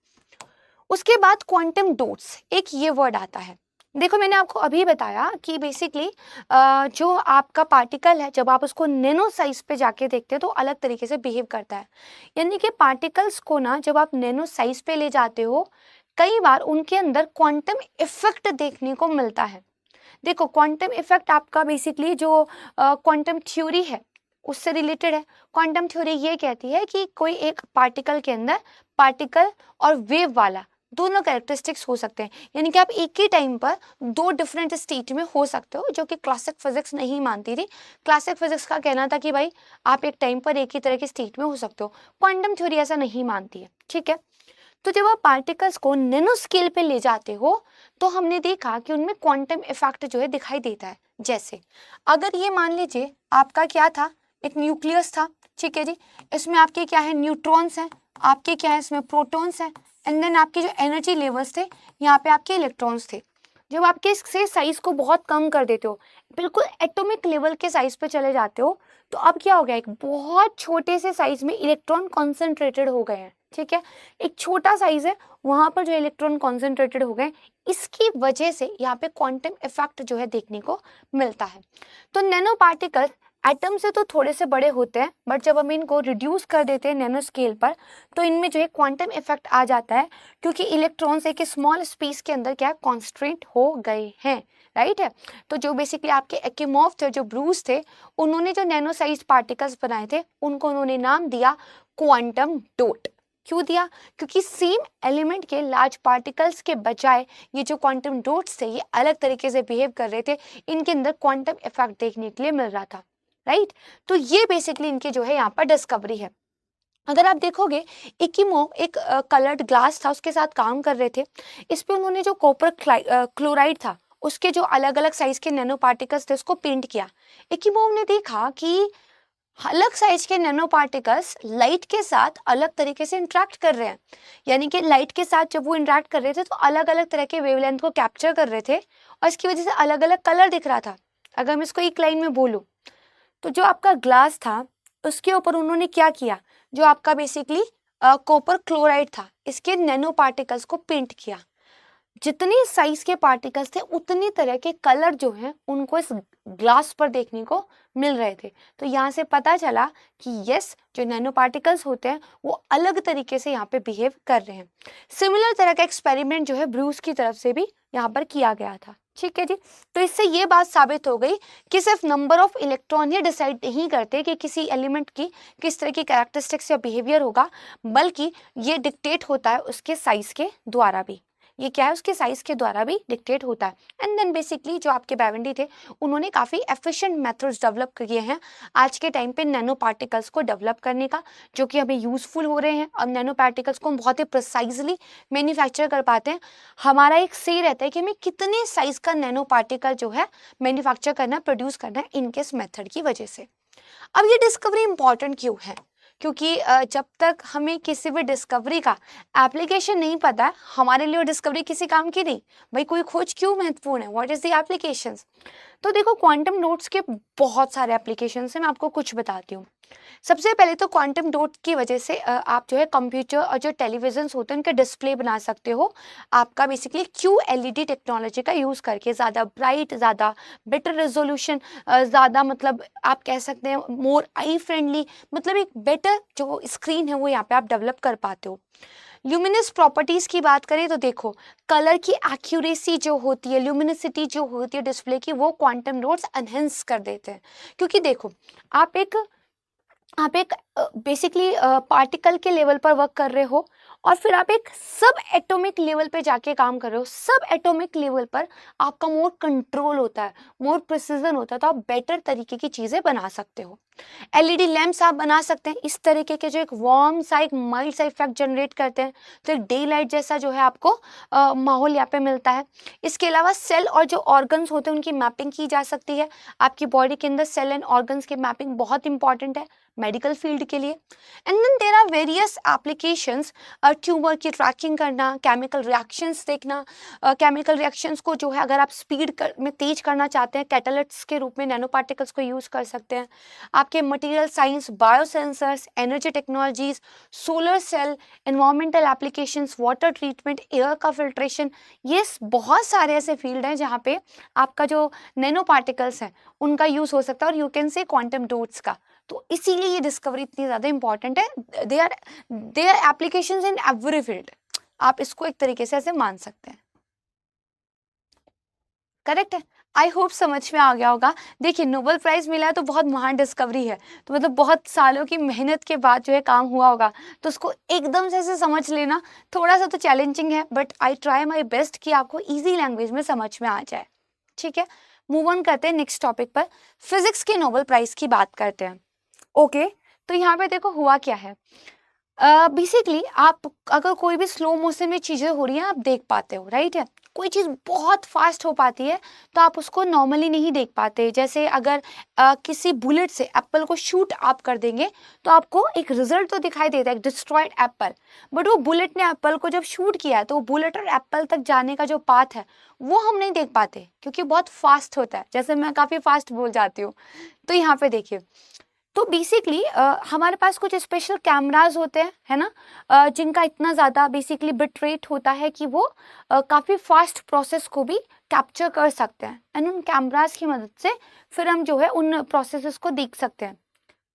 उसके बाद क्वांटम डॉट्स, एक ये वर्ड आता है। देखो, मैंने आपको अभी बताया कि बेसिकली जो आपका पार्टिकल है जब आप उसको नैनो साइज पे जाके देखते हैं तो अलग तरीके से बिहेव करता है। यानी कि पार्टिकल्स को ना जब आप नैनो साइज पे ले जाते हो, कई बार उनके अंदर क्वांटम इफेक्ट देखने को मिलता है। देखो, क्वांटम इफेक्ट आपका बेसिकली जो क्वांटम थ्योरी है उससे रिलेटेड है। क्वांटम थ्योरी ये कहती है कि कोई एक पार्टिकल के अंदर पार्टिकल और वेव वाला दोनों कैरेक्टरिस्टिक्स हो सकते हैं, यानी कि आप एक ही टाइम पर दो डिफरेंट स्टेट में हो सकते हो, जो कि क्लासिक फिजिक्स नहीं मानती थी। क्लासिक फिजिक्स का कहना था कि भाई आप एक टाइम पर एक ही तरह की स्टेट में हो सकते हो, क्वांटम थ्योरी ऐसा नहीं मानती है, ठीक है। तो जब आप पार्टिकल्स को नैनो स्केल पे ले जाते हो तो हमने देखा कि उनमें क्वांटम इफेक्ट जो है दिखाई देता है। जैसे अगर ये मान लीजिए आपका क्या था, एक न्यूक्लियस था, ठीक है जी, इसमें आपके क्या है, न्यूट्रॉन्स हैं, आपके क्या है, इसमें प्रोटॉन्स हैं, एंड देन आपके जो एनर्जी लेवल्स थे, यहाँ पे आपके इलेक्ट्रॉन्स थे। जब आपके इससे साइज को बहुत कम कर देते हो, बिल्कुल एटॉमिक लेवल के साइज पे चले जाते हो, तो अब क्या हो गया, एक बहुत छोटे से साइज में इलेक्ट्रॉन कॉन्सेंट्रेटेड हो गए हैं, ठीक है। एक छोटा साइज है, वहां पर जो इलेक्ट्रॉन कॉन्सेंट्रेटेड हो गए, इसकी वजह से यहाँ पे क्वांटम इफेक्ट जो है देखने को मिलता है। तो नैनो पार्टिकल एटम से तो थोड़े से बड़े होते हैं, बट जब हम इनको रिड्यूस कर देते हैं नैनो स्केल पर, तो इनमें जो है क्वांटम इफेक्ट आ जाता है, क्योंकि इलेक्ट्रॉन्स एक स्मॉल स्पेस के अंदर क्या कॉन्स्ट्रेंट हो गए हैं, राइट है। तो जो बेसिकली आपके एकिमोव थे, जो ब्रूस थे, उन्होंने जो नैनो साइज पार्टिकल्स बनाए थे, उनको उन्होंने नाम दिया क्वांटम डॉट। क्यों दिया, क्योंकि सेम एलिमेंट के लार्ज पार्टिकल्स के बजाय ये जो क्वांटम डॉट्स थे, ये अलग तरीके से बिहेव कर रहे थे, इनके अंदर क्वांटम इफेक्ट देखने के लिए मिल रहा था, राइट। तो ये बेसिकली इनके जो है यहाँ पर डिस्कवरी है। अगर आप देखोगे, एकिमो एक कलर्ड ग्लास था, उसके साथ काम कर रहे थे। इस पे उन्होंने जो कॉपर क्लोराइड था, उसके जो अलग अलग साइज के नैनो पार्टिकल्स थे, उसको पेंट किया। एकिमो ने देखा कि अलग साइज के नैनो पार्टिकल्स लाइट के साथ अलग तरीके से इंटरेक्ट कर रहे हैं, यानी कि लाइट के साथ जब वो इंटरेक्ट कर रहे थे तो अलग अलग तरह के वेवलेंथ को कैप्चर कर रहे थे, और इसकी वजह से अलग अलग कलर दिख रहा था। अगर मैं इसको एक लाइन में बोलूं, तो जो आपका ग्लास था, उसके ऊपर उन्होंने क्या किया, जो आपका बेसिकली कॉपर क्लोराइड था, इसके नैनो पार्टिकल्स को पेंट किया। जितने साइज के पार्टिकल्स थे, उतनी तरह के कलर जो हैं उनको इस ग्लास पर देखने को मिल रहे थे। तो यहाँ से पता चला कि यस, जो नैनो पार्टिकल्स होते हैं वो अलग तरीके से यहाँ पे बिहेव कर रहे हैं। सिमिलर तरह का एक्सपेरिमेंट जो है ब्रूस की तरफ से भी यहाँ पर किया गया था, ठीक है जी। तो इससे ये बात साबित हो गई कि सिर्फ नंबर ऑफ इलेक्ट्रॉन ये डिसाइड नहीं करते कि किसी एलिमेंट की किस तरह की कैरेक्टरिस्टिक्स या बिहेवियर होगा, बल्कि ये डिक्टेट होता है उसके साइज के द्वारा भी। ये क्या है, उसके साइज के द्वारा भी डिक्टेट होता है। एंड देन बेसिकली जो आपके बैवेंडी थे, उन्होंने काफ़ी एफिशिएंट मेथड्स डेवलप किए हैं आज के टाइम पे नैनो पार्टिकल्स को डेवलप करने का, जो कि हमें यूजफुल हो रहे हैं। अब नैनो पार्टिकल्स को हम बहुत ही प्रिसाइजली मैन्युफैक्चर कर पाते हैं। हमारा एक सही रहता है कि हमें कितने साइज का नैनो पार्टिकल जो है मैन्युफैक्चर करना, प्रोड्यूस करना है, इनके इस मेथड की वजह से। अब ये डिस्कवरी इंपॉर्टेंट क्यों है, क्योंकि जब तक हमें किसी भी डिस्कवरी का एप्लीकेशन नहीं पता है, हमारे लिए वो डिस्कवरी किसी काम की नहीं। भाई कोई खोज क्यों महत्वपूर्ण है, व्हाट इज द एप्लीकेशंस। तो देखो, क्वांटम डॉट्स के बहुत सारे एप्लीकेशंस हैं, मैं आपको कुछ बताती हूँ। सबसे पहले तो क्वांटम डॉट की वजह से आप जो है कंप्यूटर और जो टेलीविजन्स होते हैं उनके डिस्प्ले बना सकते हो। आपका बेसिकली QLED टेक्नोलॉजी का यूज़ करके ज़्यादा ब्राइट, ज़्यादा बेटर रेजोल्यूशन, ज़्यादा मतलब आप कह सकते हैं मोर आई फ्रेंडली, मतलब एक बेटर जो स्क्रीन है वो यहाँ पे आप डेवलप कर पाते हो। ल्यूमिनस प्रॉपर्टीज़ की बात करें तो देखो, कलर की एक्यूरेसी जो होती है, ल्यूमिनिसिटी जो होती है डिस्प्ले की, वो क्वांटम डॉट्स एनहेंस कर देते हैं। क्योंकि देखो, आप एक बेसिकली पार्टिकल के लेवल पर वर्क कर रहे हो, और फिर आप एक सब एटॉमिक लेवल पे जाके काम कर रहे हो। सब एटॉमिक लेवल पर आपका मोर कंट्रोल होता है, मोर प्रिसीजन होता है, तो आप बेटर तरीके की चीज़ें बना सकते हो। LED लैंप्स आप बना सकते हैं इस तरीके के, जो एक वार्म सा, एक माइल्ड सा इफेक्ट जनरेट करते हैं, तो एक डे लाइट जैसा जो है आपको माहौल यहाँ पे मिलता है। इसके अलावा सेल और जो ऑर्गन्स होते हैं उनकी मैपिंग की जा सकती है। आपकी बॉडी के अंदर सेल एंड ऑर्गन्स की मैपिंग बहुत इंपॉर्टेंट है मेडिकल फील्ड के लिए। And then there are various applications, tumour की ट्रैकिंग करना, केमिकल रिएक्शंस देखना। केमिकल रिएक्शंस को जो है अगर आप स्पीड में तेज करना चाहते हैं, कैटालिस्ट्स के रूप में नैनो पार्टिकल्स को यूज़ कर सकते हैं। आपके material science, biosensors, energy technologies, solar cell, environmental applications, water treatment, air का फिल्ट्रेशन, ये बहुत सारे ऐसे फील्ड हैं जहाँ पे आपका जो नैनो पार्टिकल्स हैं उनका यूज़ हो सकता है, और you can say quantum dots का। तो इसीलिए ये डिस्कवरी इतनी ज़्यादा इंपॉर्टेंट है। They are applications in every field, आप इसको एक तरीके से ऐसे मान सकते हैं, करेक्ट है। आई होप समझ में आ गया होगा। देखिए नोबेल प्राइज़ मिला है तो बहुत महान डिस्कवरी है, तो मतलब बहुत सालों की मेहनत के बाद जो है काम हुआ होगा, तो उसको एकदम से ऐसे समझ लेना थोड़ा सा तो चैलेंजिंग है, but I try my best कि आपको ईजी लैंग्वेज में समझ में आ जाए। ठीक है, मूव ऑन करते हैं नेक्स्ट टॉपिक पर। फिजिक्स के नोबेल प्राइज़ की बात करते हैं। ओके, तो यहाँ पे देखो हुआ क्या है। बेसिकली आप अगर कोई भी स्लो मोशन में चीज़ें हो रही हैं आप देख पाते हो, राइट है। कोई चीज़ बहुत फास्ट हो पाती है तो आप उसको नॉर्मली नहीं देख पाते। जैसे अगर किसी बुलेट से एप्पल को शूट आप कर देंगे तो आपको एक रिजल्ट तो दिखाई देता है, एक डिस्ट्रॉयड एप्पल, बट वो बुलेट ने एप्पल को जब शूट किया है तो वो बुलेट और एप्पल तक जाने का जो पाथ है वो हम नहीं देख पाते क्योंकि बहुत फास्ट होता है। जैसे मैं काफ़ी फास्ट बोल जाती हूँ। तो यहाँ पे देखिए, तो बेसिकली हमारे पास कुछ स्पेशल कैमराज होते हैं, है ना, जिनका इतना ज़्यादा बेसिकली बिट रेट होता है कि वो काफ़ी फास्ट प्रोसेस को भी कैप्चर कर सकते हैं, एंड उन कैमराज की मदद से फिर हम जो है उन प्रोसेसेस को देख सकते हैं।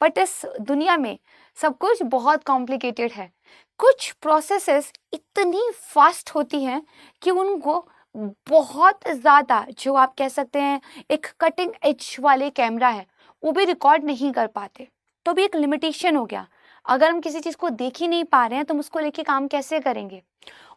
बट इस दुनिया में सब कुछ बहुत कॉम्प्लिकेटेड है। कुछ प्रोसेसेस इतनी फास्ट होती हैं कि उनको बहुत ज़्यादा, जो आप कह सकते हैं एक कटिंग एज वाले कैमरा है, वो भी रिकॉर्ड नहीं कर पाते। तो भी एक लिमिटेशन हो गया। अगर हम किसी चीज़ को देख ही नहीं पा रहे हैं तो हम उसको लेके काम कैसे करेंगे।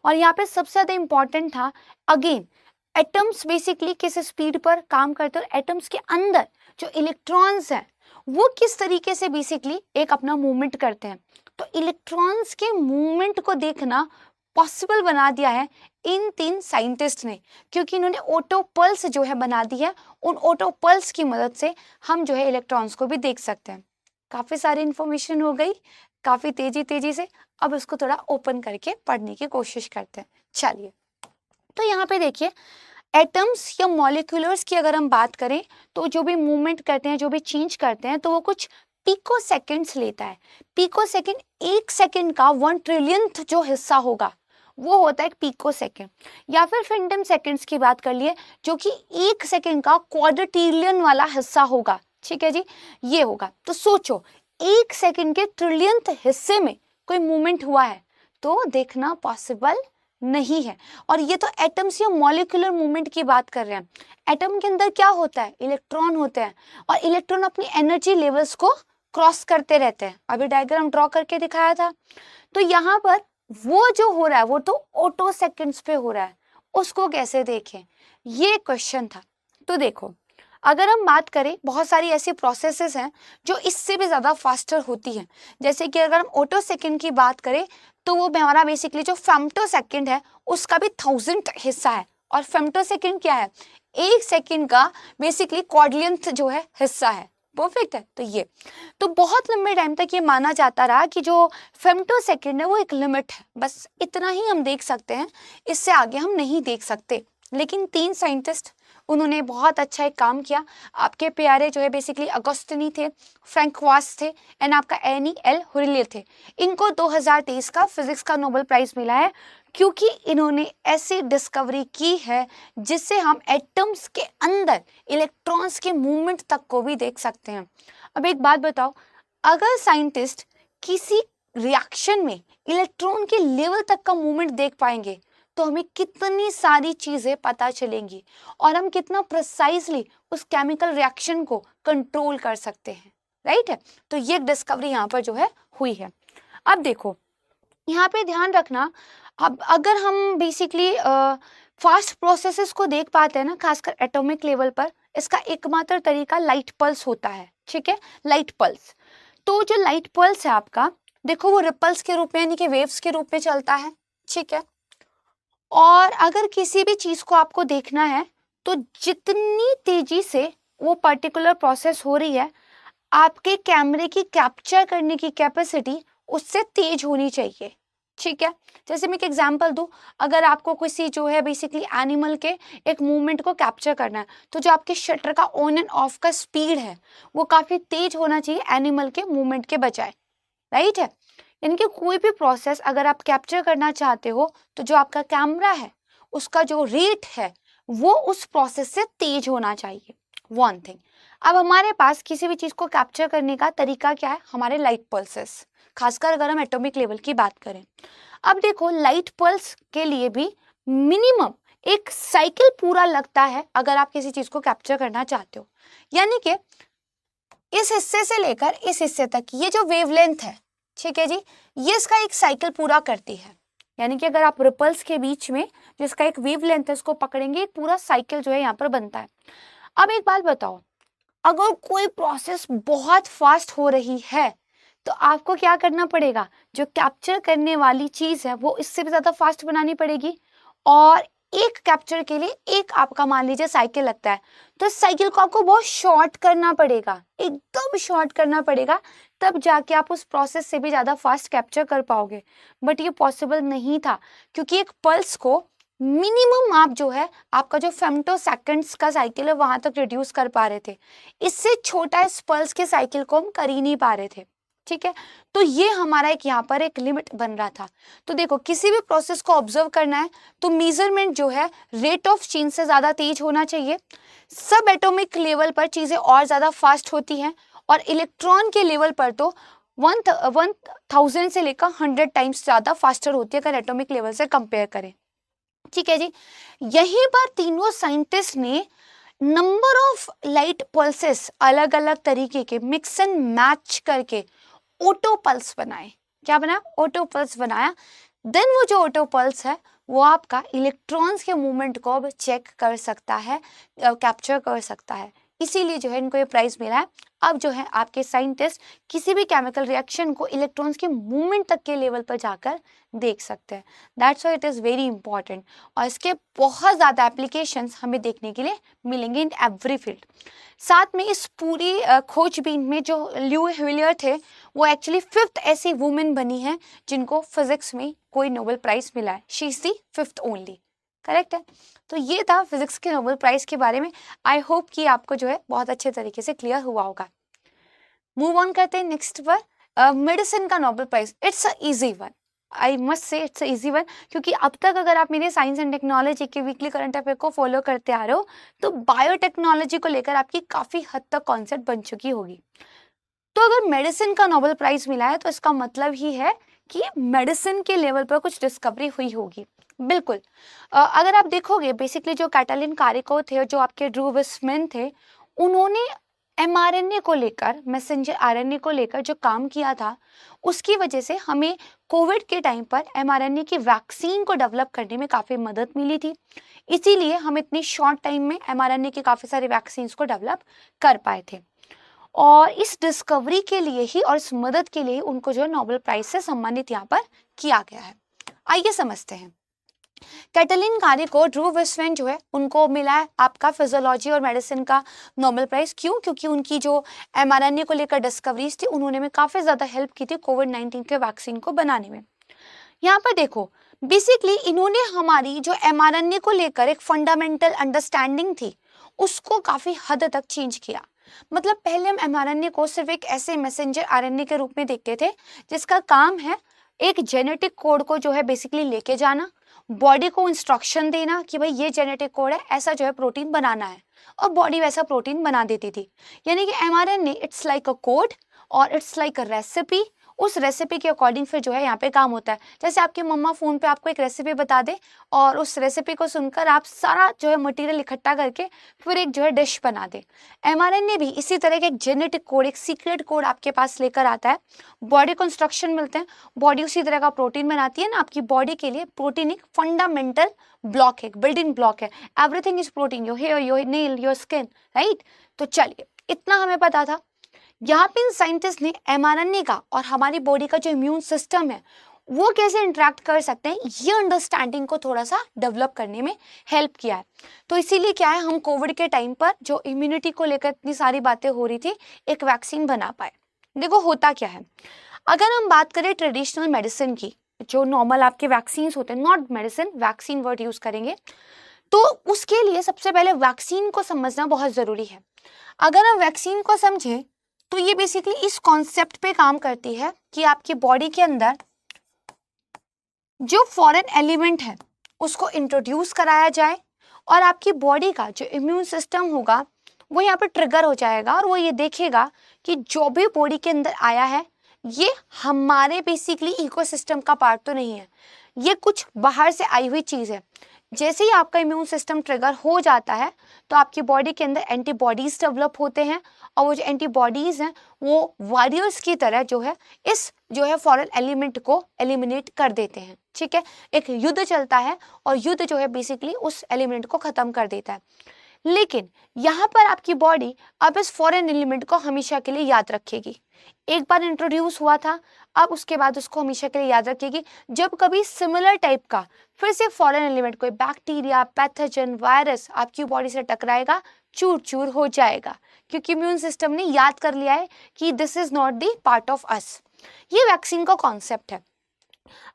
और यहाँ पे सबसे ज़्यादा इम्पॉर्टेंट था अगेन, एटम्स बेसिकली किस स्पीड पर काम करते हैं और एटम्स के अंदर जो इलेक्ट्रॉन्स हैं वो किस तरीके से बेसिकली एक अपना मूवमेंट करते हैं। तो इलेक्ट्रॉन्स के मूवमेंट को देखना पॉसिबल बना दिया है इन 3 साइंटिस्ट ने, क्योंकि इन्होंने ऑटो पल्स जो है बना दी है। उन ऑटो पल्स की मदद से हम जो है इलेक्ट्रॉन्स को भी देख सकते हैं। काफ़ी सारी इन्फॉर्मेशन हो गई, काफ़ी तेजी से। अब इसको थोड़ा ओपन करके पढ़ने की कोशिश करते हैं। चलिए, तो यहाँ पे देखिए, एटम्स या मॉलिक्यूलर्स की अगर हम बात करें तो जो भी मूवमेंट करते हैं, जो भी चेंज करते हैं, तो वो कुछ पिको सेकेंड्स लेता है। पिको सेकेंड 1 सेकेंड का 1 ट्रिलियंथ जो हिस्सा होगा वो होता है एक पिको सेकेंड। या फिर फेंटम सेकेंड्स की बात कर लिए, जो कि 1 सेकेंड का क्वाड्रेटिलियन वाला हिस्सा होगा। ठीक है जी, ये होगा। तो सोचो 1 सेकेंड के ट्रिलियंथ हिस्से में कोई मूवमेंट हुआ है तो देखना पॉसिबल नहीं है। और ये तो एटम्स या मॉलिक्यूलर मूवमेंट की बात कर रहे हैं। एटम के अंदर क्या होता है, इलेक्ट्रॉन होते हैं, और इलेक्ट्रॉन अपनी एनर्जी लेवल्स को क्रॉस करते रहते हैं। अभी डायग्राम ड्रॉ करके दिखाया था। तो यहाँ पर वो जो हो रहा है वो तो ऑटो सेकेंड्स पे हो रहा है, उसको कैसे देखें, ये क्वेश्चन था। तो देखो, अगर हम बात करें, बहुत सारी ऐसी प्रोसेसेस हैं जो इससे भी ज़्यादा फास्टर होती हैं। जैसे कि अगर हम ऑटो सेकेंड की बात करें तो वो हमारा बेसिकली जो फेम्टो सेकेंड है उसका भी 1000 हिस्सा है। और फेम्टो सेकेंड क्या है, 1 सेकेंड का बेसिकली क्वाड्रिलियंथ जो है हिस्सा है। परफेक्ट है। तो ये तो बहुत लंबे टाइम तक ये माना जाता रहा कि जो फेम्टो सेकेंड है वो एक लिमिट है, बस इतना ही हम देख सकते हैं, इससे आगे हम नहीं देख सकते। लेकिन 3 साइंटिस्ट, उन्होंने बहुत अच्छा एक काम किया। आपके प्यारे जो है बेसिकली अगस्टिनी थे, फ्रैंकवास थे, एंड आपका एनी एल हुरिले थे। इनको 2023 का फिजिक्स का नोबेल प्राइज मिला है क्योंकि इन्होंने ऐसी डिस्कवरी की है जिससे हम एटम्स के अंदर इलेक्ट्रॉन्स के मूवमेंट तक को भी देख सकते हैं। अब एक बात बताओ, अगर साइंटिस्ट किसी रिएक्शन में इलेक्ट्रॉन के लेवल तक का मूवमेंट देख पाएंगे तो हमें कितनी सारी चीजें पता चलेंगी और हम कितना प्रिसाइजली उस केमिकल रिएक्शन को कंट्रोल कर सकते हैं, राइट है। तो ये डिस्कवरी यहाँ पर जो है हुई है। अब देखो, यहाँ पे ध्यान रखना, अब अगर हम बेसिकली फास्ट प्रोसेसेस को देख पाते हैं ना, खासकर एटॉमिक लेवल पर, इसका एकमात्र तरीका लाइट पल्स होता है। ठीक है, लाइट पल्स। तो जो लाइट पल्स है आपका, देखो वो रिपल्स के रूप में यानी कि वेव्स के रूप में चलता है। ठीक है, और अगर किसी भी चीज को आपको देखना है तो जितनी तेजी से वो पर्टिकुलर प्रोसेस हो रही है, आपके कैमरे की कैप्चर करने की कैपेसिटी उससे तेज होनी चाहिए। ठीक है, जैसे मैं एक एग्जांपल दूं, अगर आपको किसी जो है बेसिकली एनिमल के एक मूवमेंट को कैप्चर करना है तो जो आपके शटर का ऑन एंड ऑफ का स्पीड है वो काफी तेज होना चाहिए एनिमल के मूवमेंट के बजाय, राइट है। इनके कोई भी प्रोसेस अगर आप कैप्चर करना चाहते हो तो जो आपका कैमरा है उसका जो रेट है वो उस प्रोसेस से तेज होना चाहिए, वन थिंग। अब हमारे पास किसी भी चीज को कैप्चर करने का तरीका क्या है, हमारे लाइट पल्सेस, खासकर अगर हम एटॉमिक लेवल की बात करें। अब देखो, लाइट पल्स के लिए भी मिनिमम एक साइकिल पूरा लगता है अगर आप किसी चीज को कैप्चर करना चाहते हो। यानी कि इस हिस्से से लेकर इस हिस्से तक ये जो वेवलेंथ है, ठीक है जी, ये इसका एक साइकिल पूरा करती है। यानी कि अगर आप रिपल्स के बीच में जिसका एक वेवलेंथ है उसको पकड़ेंगे, एक पूरा साइकिल जो है यहाँ पर बनता है। अब एक बात बताओ, अगर कोई प्रोसेस बहुत फास्ट हो रही है तो आपको क्या करना पड़ेगा, जो कैप्चर करने वाली चीज है वो इससे भी ज्यादा फास्ट बनानी पड़ेगी। और एक कैप्चर के लिए एक आपका मान लीजिए साइकिल लगता है, तो इस साइकिल को आपको बहुत शॉर्ट करना पड़ेगा, एकदम शॉर्ट करना पड़ेगा, तब जाके आप उस प्रोसेस से भी ज्यादा फास्ट कैप्चर कर पाओगे। बट ये पॉसिबल नहीं था, क्योंकि एक पल्स को मिनिमम आप जो है आपका जो फेम्टो सेकंड्स का साइकिल है वहां तक रिड्यूस कर पा रहे थे। इससे छोटा इस पल्स के साइकिल को हम कर ही नहीं पा रहे थे, ठीक है। तो ये हमारा एक यहाँ पर एक लिमिट बन रहा था। तो देखो, किसी भी प्रोसेस को ऑब्जर्व करना है तो मेजरमेंट जो है रेट ऑफ चेंज से ज्यादा तेज होना चाहिए। सब एटॉमिक लेवल पर चीजें और ज्यादा फास्ट होती हैं, और इलेक्ट्रॉन के लेवल पर तो 1000 से लेकर 100 टाइम्स ज्यादा फास्टर होती है अगर एटॉमिक लेवल से कंपेयर करें, ठीक है जी। यहीं पर तीनों साइंटिस्ट ने नंबर ऑफ लाइट पल्सेस अलग अलग तरीके के मिक्स एंड मैच करके ऑटो पल्स बनाए। क्या बनाया? ऑटो पल्स बनाया। देन वो जो ऑटो पल्स है वो आपका इलेक्ट्रॉन्स के मूवमेंट को अब चेक कर सकता है, कैप्चर कर सकता है। इसीलिए जो है इनको ये प्राइज मिला है। अब जो है आपके साइंटिस्ट किसी भी केमिकल रिएक्शन को इलेक्ट्रॉन्स के मूवमेंट तक के लेवल पर जाकर देख सकते हैं। That's why it is very important, और इसके बहुत ज़्यादा एप्लीकेशंस हमें देखने के लिए मिलेंगे इन एवरी फील्ड। साथ में इस पूरी खोजबीन में जो ल्यू व्हीलर थे वो एक्चुअली 5th ऐसी वुमेन बनी है जिनको फिजिक्स में कोई नोबेल प्राइज मिला है। She is the 5th only, correct है। तो ये था फिजिक्स के नोबेल प्राइज के बारे में। आई होप कि आपको जो है बहुत अच्छे तरीके से क्लियर हुआ होगा। मूव ऑन करते हैं नेक्स्ट पर। मेडिसिन का Nobel prize, it's a easy one, I must say it's a easy one, क्योंकि अब तक अगर आप मेरे साइंस एंड टेक्नोलॉजी के वीकली करंट अफेयर को फॉलो करते आ रहे हो तो बायोटेक्नोलॉजी को लेकर आपकी काफी हद तक कॉन्सेप्ट बन चुकी होगी। तो अगर मेडिसिन का नोबेल प्राइज मिला है तो इसका मतलब ही है कि मेडिसिन के लेवल पर कुछ डिस्कवरी हुई होगी। बिल्कुल। अगर आप देखोगे बेसिकली जो कैटालिन कारिको थे और जो आपके ड्रू विस्मैन थे, उन्होंने mRNA को लेकर, मैसेंजर आरएनए को लेकर जो काम किया था उसकी वजह से हमें कोविड के टाइम पर mRNA की वैक्सीन को डेवलप करने में काफ़ी मदद मिली थी। इसीलिए हम इतनी शॉर्ट टाइम में mRNA की काफ़ी सारी वैक्सीन को डेवलप कर पाए थे, और इस डिस्कवरी के लिए ही और इस मदद के लिए उनको जो है नोबेल प्राइज से सम्मानित यहाँ पर किया गया है। आइए समझते हैं। कैटलिन कारिको, ड्रू विस्मैन जो है उनको मिला है आपका फिजियोलॉजी और मेडिसिन का नोबेल प्राइज। क्यों? क्योंकि उनकी जो mRNA को लेकर डिस्कवरीज थी उन्होंने में काफ़ी ज़्यादा हेल्प की थी कोविड-19 के वैक्सीन को बनाने में। यहाँ पर देखो, बेसिकली इन्होंने हमारी जो mRNA को लेकर एक फंडामेंटल अंडरस्टैंडिंग थी उसको काफ़ी हद तक चेंज किया। मतलब पहले हम mRNA को सिर्फ एक ऐसे मैसेंजर आरएनए के रूप में देखते थे जिसका काम है एक जेनेटिक कोड को जो है बेसिकली लेके जाना, बॉडी को इंस्ट्रक्शन देना कि भाई ये जेनेटिक कोड है, ऐसा जो है प्रोटीन बनाना है, और बॉडी वैसा प्रोटीन बना देती थी। यानी कि mRNA it's like a code और इट्स लाइक अ रेसिपी। उस रेसिपी के अकॉर्डिंग फिर जो है यहाँ पे काम होता है। जैसे आपकी मम्मा फ़ोन पे आपको एक रेसिपी बता दे और उस रेसिपी को सुनकर आप सारा जो है मटेरियल इकट्ठा करके फिर एक जो है डिश बना दे। mRNA भी इसी तरह के एक जेनेटिक कोड, एक सीक्रेट कोड आपके पास लेकर आता है, बॉडी को इंस्ट्रक्शन मिलते हैं, बॉडी उसी तरह का प्रोटीन बनाती है ना। आपकी बॉडी के लिए प्रोटीन एक फंडामेंटल ब्लॉक है, बिल्डिंग ब्लॉक है। Everything is protein, your hair, your nail, your skin, right. तो चलिए, इतना हमें पता था। यहाँ पे इन साइंटिस्ट ने mRNA का और हमारी बॉडी का जो इम्यून सिस्टम है वो कैसे इंटरेक्ट कर सकते हैं, ये अंडरस्टैंडिंग को थोड़ा सा डेवलप करने में हेल्प किया है। तो इसीलिए क्या है, हम कोविड के टाइम पर जो इम्यूनिटी को लेकर इतनी सारी बातें हो रही थी, एक वैक्सीन बना पाए। देखो होता क्या है, अगर हम बात करें ट्रेडिशनल मेडिसिन की, जो नॉर्मल आपके वैक्सीन होते हैं, not medicine, vaccine word use करेंगे, तो उसके लिए सबसे पहले वैक्सीन को समझना बहुत ज़रूरी है। अगर हम वैक्सीन को समझें तो ये बेसिकली इस कॉन्सेप्ट पे काम करती है कि आपकी बॉडी के अंदर जो फॉरेन एलिमेंट है उसको इंट्रोड्यूस कराया जाए, और आपकी बॉडी का जो इम्यून सिस्टम होगा वो यहाँ पर ट्रिगर हो जाएगा, और वो ये देखेगा कि जो भी बॉडी के अंदर आया है ये हमारे बेसिकली इकोसिस्टम का पार्ट तो नहीं है, ये कुछ बाहर से आई हुई चीज़ है। जैसे ही आपका इम्यून सिस्टम ट्रिगर हो जाता है तो आपकी बॉडी के अंदर एंटीबॉडीज डेवलप होते हैं और वो जो एंटीबॉडीज हैं वो वॉरियर्स की तरह जो है इस जो है फॉरेन एलिमेंट को एलिमिनेट कर देते हैं। ठीक है, एक युद्ध चलता है और युद्ध जो है बेसिकली उस एलिमेंट को खत्म कर देता है। लेकिन यहाँ पर आपकी बॉडी अब इस फॉरेन एलिमेंट को हमेशा के लिए याद रखेगी। एक बार इंट्रोड्यूस हुआ था, अब उसके बाद उसको हमेशा के लिए याद रखेगी। जब कभी सिमिलर टाइप का फिर से फॉरेन एलिमेंट, कोई बैक्टीरिया, पैथोजन, वायरस आपकी बॉडी से टकराएगा, चूर चूर हो जाएगा, क्योंकि इम्यून सिस्टम ने याद कर लिया है कि this is not the part of us. ये वैक्सीन का कॉन्सेप्ट है।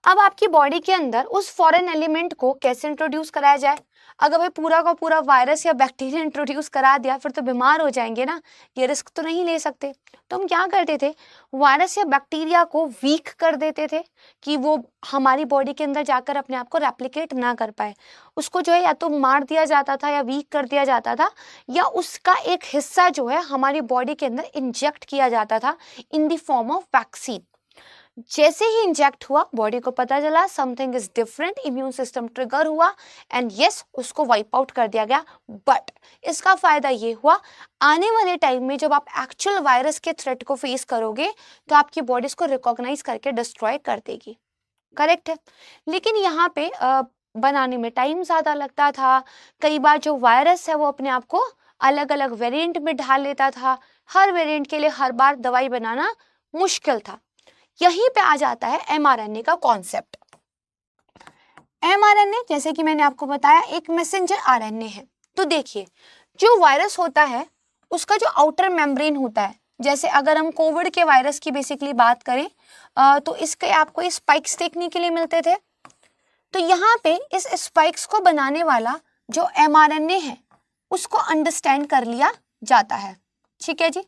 अब आपकी बॉडी के अंदर उस फॉरेन एलिमेंट को कैसे इंट्रोड्यूस कराया जाए? अगर भाई पूरा का पूरा वायरस या बैक्टीरिया इंट्रोड्यूस करा दिया फिर तो बीमार हो जाएंगे ना, ये रिस्क तो नहीं ले सकते। तो हम क्या करते थे, वायरस या बैक्टीरिया को वीक कर देते थे कि वो हमारी बॉडी के अंदर जाकर अपने आप को रेप्लिकेट ना कर पाए। उसको जो है या तो मार दिया जाता था या वीक कर दिया जाता था, या उसका एक हिस्सा जो है हमारी बॉडी के अंदर इंजेक्ट किया जाता था in the form of vaccine. जैसे ही इंजेक्ट हुआ बॉडी को पता चला something is different, immune system trigger हुआ एंड यस उसको वाइप आउट कर दिया गया। बट इसका फायदा ये हुआ, आने वाले टाइम में जब आप एक्चुअल वायरस के थ्रेट को फेस करोगे तो आपकी बॉडी इसको रिकॉग्नाइज करके डिस्ट्रॉय कर देगी। करेक्ट है। लेकिन यहाँ पे बनाने में टाइम ज़्यादा लगता था। कई बार जो वायरस है वो अपने आप को अलग अलग वेरिएंट में ढाल लेता था। हर वेरिएंट के लिए हर बार दवाई बनाना मुश्किल था। यहीं पे आ जाता है एमआरएनए का कॉन्सेप्ट। एमआरएनए जैसे कि मैंने आपको बताया एक मैसेंजर आरएनए है। तो देखिए, जो वायरस होता है उसका जो आउटर मेम्ब्रेन होता है, जैसे अगर हम कोविड के वायरस की बेसिकली बात करें तो इसके आपको ये स्पाइक्स देखने के लिए मिलते थे। तो यहाँ पे इस स्पाइक्स को बनाने वाला जो एमआरएनए है उसको अंडरस्टैंड कर लिया जाता है। ठीक है जी,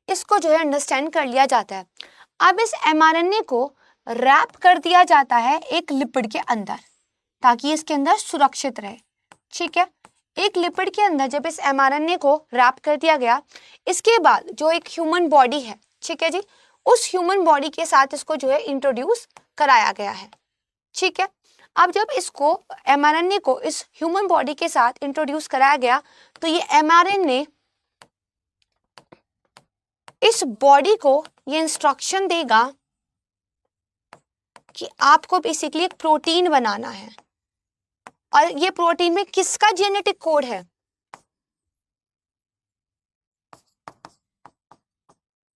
इसको जो है अंडरस्टैंड कर लिया जाता है। अब इस एमआरएनए को रैप कर दिया जाता है एक लिपिड के अंदर ताकि इसके अंदर सुरक्षित रहे। ठीक है, एक लिपिड के अंदर जब इस एमआरएनए को रैप कर दिया गया, इसके बाद जो एक ह्यूमन बॉडी है, ठीक है जी, उस ह्यूमन बॉडी के साथ इसको जो है इंट्रोड्यूस कराया गया है। ठीक है, अब जब इसको एमआरएनए को इस ह्यूमन बॉडी के साथ इंट्रोड्यूस कराया गया तो ये एमआरएनए इस बॉडी को ये इंस्ट्रक्शन देगा कि आपको बेसिकली एक प्रोटीन बनाना है। और ये प्रोटीन में किसका जेनेटिक कोड है?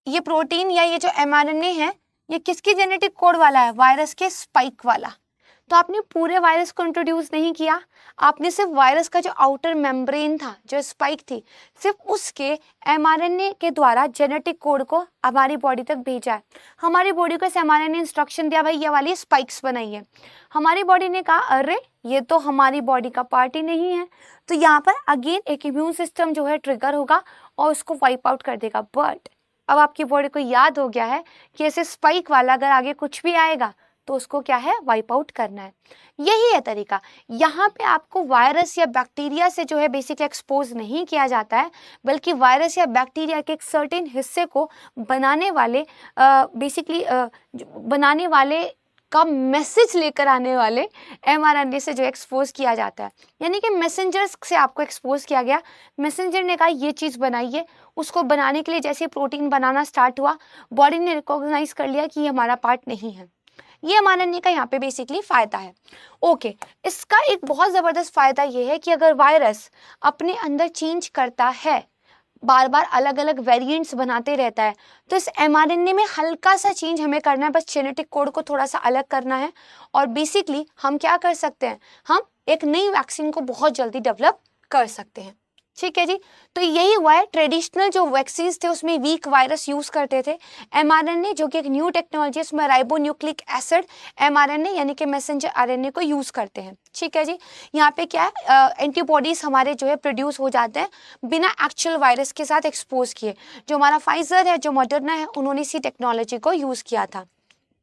ये प्रोटीन या ये जो एमआरएनए है ये किसकी जेनेटिक कोड वाला है? वायरस के स्पाइक वाला। तो आपने पूरे वायरस को इंट्रोड्यूस नहीं किया, आपने सिर्फ वायरस का जो आउटर मेम्ब्रेन था, जो स्पाइक थी, सिर्फ उसके एमआरएनए के द्वारा जेनेटिक कोड को हमारी बॉडी तक भेजा है। हमारी बॉडी को इस एमआरएनए इंस्ट्रक्शन दिया, भाई ये वाली स्पाइक्स बनाइए। हमारी बॉडी ने कहा अरे ये तो हमारी बॉडी का पार्ट ही नहीं है। तो यहाँ पर अगेन एक इम्यून सिस्टम जो है ट्रिगर होगा और उसको वाइप आउट कर देगा। बट अब आपकी बॉडी को याद हो गया है कि ऐसे स्पाइक वाला अगर आगे कुछ भी आएगा तो उसको क्या है, वाइप आउट करना है। यही है तरीका। यहाँ पे आपको वायरस या बैक्टीरिया से जो है बेसिकली एक्सपोज नहीं किया जाता है, बल्कि वायरस या बैक्टीरिया के एक सर्टेन हिस्से को बनाने वाले बनाने वाले का मैसेज लेकर आने वाले एमआरएनए से जो एक्सपोज किया जाता है। यानी कि मैसेंजर्स से आपको एक्सपोज किया गया, मैसेंजर ने कहा ये चीज़ बनाइए। उसको बनाने के लिए जैसे प्रोटीन बनाना स्टार्ट हुआ, बॉडी ने रिकॉग्नाइज कर लिया कि ये हमारा पार्ट नहीं है। ये एमआरएनए का यहाँ पे बेसिकली फ़ायदा है। ओके, इसका एक बहुत ज़बरदस्त फ़ायदा ये है कि अगर वायरस अपने अंदर चेंज करता है, बार बार अलग अलग वेरिएंट्स बनाते रहता है, तो इस एमआरएनए में हल्का सा चेंज हमें करना है, बस जेनेटिक कोड को थोड़ा सा अलग करना है और बेसिकली हम क्या कर सकते हैं, हम एक नई वैक्सीन को बहुत जल्दी डेवलप कर सकते हैं। ठीक है जी, तो यही हुआ है। ट्रेडिशनल जो वैक्सीन्स थे उसमें वीक वायरस यूज़ करते थे। एमआरएनए जो कि एक न्यू टेक्नोलॉजी है, उसमें राइबोन्यूक्लिक एसिड एमआरएनए यानी कि मैसेंजर आरएनए को यूज़ करते हैं। ठीक है जी, यहाँ पे क्या है, एंटीबॉडीज़ हमारे जो है प्रोड्यूस हो जाते हैं बिना एक्चुअल वायरस के साथ एक्सपोज किए। जो हमारा फाइजर है, जो मॉडर्ना है, उन्होंने इसी टेक्नोलॉजी को यूज़ किया था।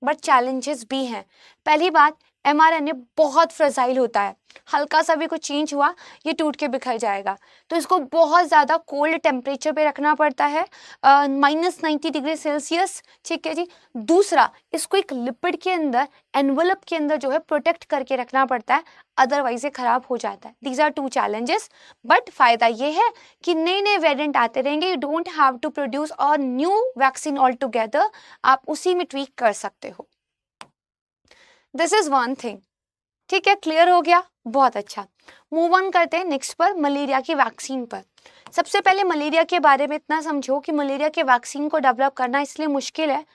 बट चैलेंजेस भी हैं। पहली बात, mRNA बहुत फ्रेजाइल होता है, हल्का सा भी कुछ चेंज हुआ ये टूट के बिखर जाएगा, तो इसको बहुत ज़्यादा कोल्ड टेम्परेचर पे रखना पड़ता है, -90 डिग्री सेल्सियस, ठीक है जी। दूसरा, इसको एक लिपिड के अंदर, एनवलप के अंदर जो है प्रोटेक्ट करके रखना पड़ता है, अदरवाइज ये खराब हो जाता है। दीज आर 2 चैलेंजेस, बट फायदा ये है कि नए नए वेरिएंट आते रहेंगे, you don't have to produce a new vaccine all together, आप उसी में ट्वीक कर सकते हो। दिस इज वन थिंग, ठीक है, क्लियर हो गया, बहुत अच्छा। मूव ऑन करते हैं नेक्स्ट पर, मलेरिया की वैक्सीन पर। सबसे पहले मलेरिया के बारे में इतना समझो कि मलेरिया के वैक्सीन को डेवलप करना इसलिए मुश्किल है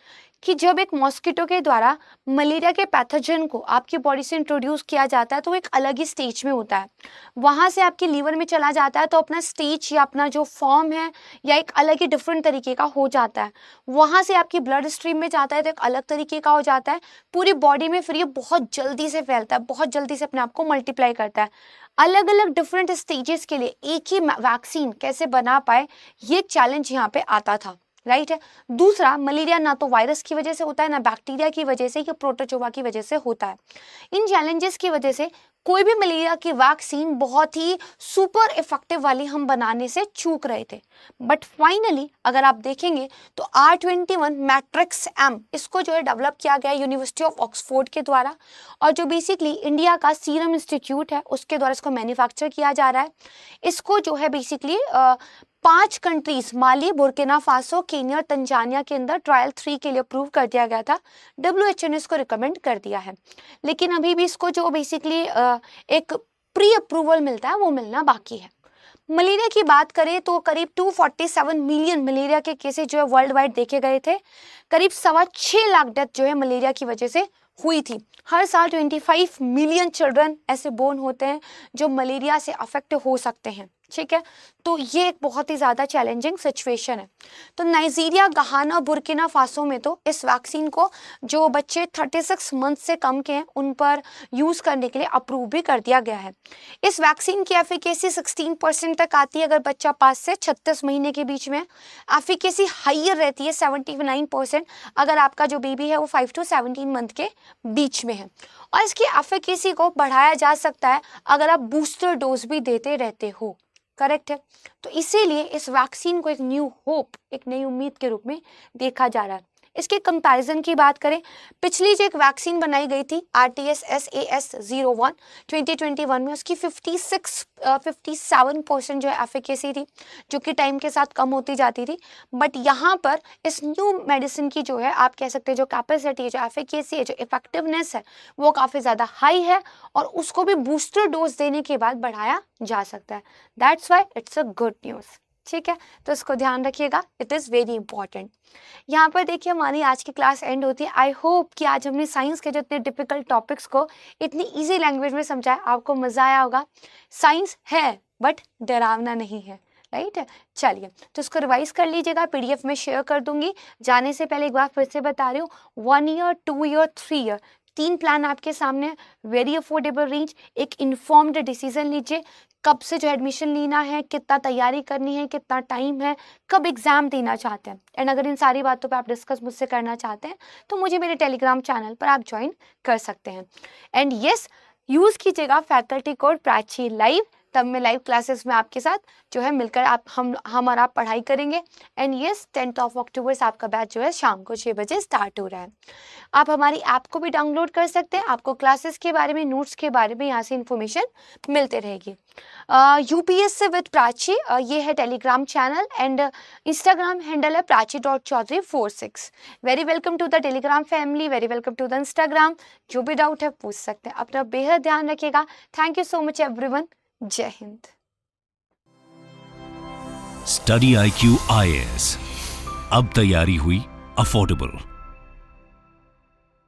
कि जब एक मॉस्किटो के द्वारा मलेरिया के पैथोजन को आपकी बॉडी से इंट्रोड्यूस किया जाता है तो एक अलग ही स्टेज में होता है, वहाँ से आपके लीवर में चला जाता है तो अपना स्टेज या अपना जो फॉर्म है या एक अलग ही डिफरेंट तरीके का हो जाता है, वहाँ से आपकी ब्लड स्ट्रीम में जाता है तो एक अलग तरीके का हो जाता है, पूरी बॉडी में फिर ये बहुत जल्दी से फैलता है, बहुत जल्दी से अपने आप को मल्टीप्लाई करता है। अलग अलग डिफरेंट स्टेजेस के लिए एक ही वैक्सीन कैसे बना पाए, ये चैलेंज यहाँ पे आता था, राइट है। दूसरा, मलेरिया ना तो वायरस की वजह से होता है, ना बैक्टीरिया की वजह से या प्रोटोजोआ की वजह से होता है। इन चैलेंजेस की वजह से कोई भी मलेरिया की वैक्सीन बहुत ही सुपर इफेक्टिव वाली हम बनाने से चूक रहे थे, बट फाइनली अगर आप देखेंगे तो R21 मैट्रिक्स M इसको जो है डेवलप किया गया यूनिवर्सिटी ऑफ ऑक्सफोर्ड के द्वारा, और जो बेसिकली इंडिया का सीरम इंस्टीट्यूट है उसके द्वारा इसको मैन्युफैक्चर किया जा रहा है। इसको जो है बेसिकली 5 कंट्रीज, माली, बुर्किना फासो, केन्या, तंजानिया के अंदर ट्रायल 3 के लिए अप्रूव कर दिया गया था। WHO ने इसको रिकमेंड कर दिया है, लेकिन अभी भी इसको जो बेसिकली एक प्री अप्रूवल मिलता है वो मिलना बाकी है। मलेरिया की बात करें तो करीब 247 मिलियन मलेरिया के केसेस जो है वर्ल्ड वाइड देखे गए थे। करीब 6.25 लाख डेथ जो है मलेरिया की वजह से हुई थी। हर साल 25 मिलियन चिल्ड्रन ऐसे बोर्न होते हैं जो मलेरिया से अफेक्ट हो सकते हैं, ठीक है। तो ये एक बहुत ही ज़्यादा चैलेंजिंग सिचुएशन है। तो नाइजीरिया, गहाना, बुर्किना फासो में तो इस वैक्सीन को जो बच्चे 36 मंथ से कम के हैं उन पर यूज़ करने के लिए अप्रूव भी कर दिया गया है। इस वैक्सीन की एफिकेसी 16% तक आती है अगर बच्चा 5 से 36 महीने के बीच में। एफिकेसी हाइयर रहती है 79% अगर आपका जो बेबी है वो 5 to 17 मंथ के बीच में है। और इसकी एफिकेसी को बढ़ाया जा सकता है अगर आप बूस्टर डोज भी देते रहते हो, करेक्ट है। तो इसीलिए इस वैक्सीन को एक न्यू होप, एक नई उम्मीद के रूप में देखा जा रहा है। इसके कंपैरिजन की बात करें, पिछली जो एक वैक्सीन बनाई गई थी RTS-SAS01 2021 में, उसकी 57% जो है एफिकेसी थी, जो कि टाइम के साथ कम होती जाती थी। बट यहाँ पर इस न्यू मेडिसिन की जो है आप कह सकते हैं जो कैपेसिटी है, जो एफिकेसी है, जो इफेक्टिवनेस है वो काफ़ी ज़्यादा हाई है और उसको भी बूस्टर डोज देने के बाद बढ़ाया जा सकता है। That's why it's a good news, ठीक है। तो इसको ध्यान रखिएगा, इट इज़ वेरी इंपॉर्टेंट। यहाँ पर देखिए हमारी आज की क्लास एंड होती है। आई होप कि आज हमने साइंस के जो इतने डिफिकल्ट टॉपिक्स को इतनी इजी लैंग्वेज में समझाया, आपको मज़ा आया होगा। साइंस है बट डरावना नहीं है, राइट है। चलिए तो इसको रिवाइज कर लीजिएगा, PDF में शेयर कर दूंगी। जाने से पहले एक बार फिर से बता रही हूँ, 1 ईयर, 2 ईयर, 3 ईयर 3 प्लान आपके सामने, वेरी अफोर्डेबल रेंज। एक इन्फॉर्म्ड डिसीजन लीजिए, कब से जो एडमिशन लेना है, कितना तैयारी करनी है, कितना टाइम है, कब एग्जाम देना चाहते हैं। एंड अगर इन सारी बातों पे आप डिस्कस मुझसे करना चाहते हैं तो मुझे मेरे टेलीग्राम चैनल पर आप ज्वाइन कर सकते हैं। एंड यस, यूज़ कीजिएगा फैकल्टी कोड प्राची लाइव, तब मैं लाइव क्लासेस में आपके साथ जो है मिलकर हम और आप पढ़ाई करेंगे। एंड यस, 10 अक्टूबर से आपका बैच जो है शाम को 6 बजे स्टार्ट हो रहा है। आप हमारी ऐप को भी डाउनलोड कर सकते हैं, आपको क्लासेस के बारे में, नोट्स के बारे में यहाँ से इन्फॉर्मेशन मिलते रहेगी। UPSC विद प्राची ये है Telegram channel, and Instagram handle है prachi.chaudhary46। Very welcome to the Telegram family, very welcome to the Instagram. जो भी डाउट है पूछ सकते हैं। अपना बेहद ध्यान रखिएगा। Thank you so much everyone. जय हिंद। स्टडी IQ IAS, अब तैयारी हुई अफोर्डेबल।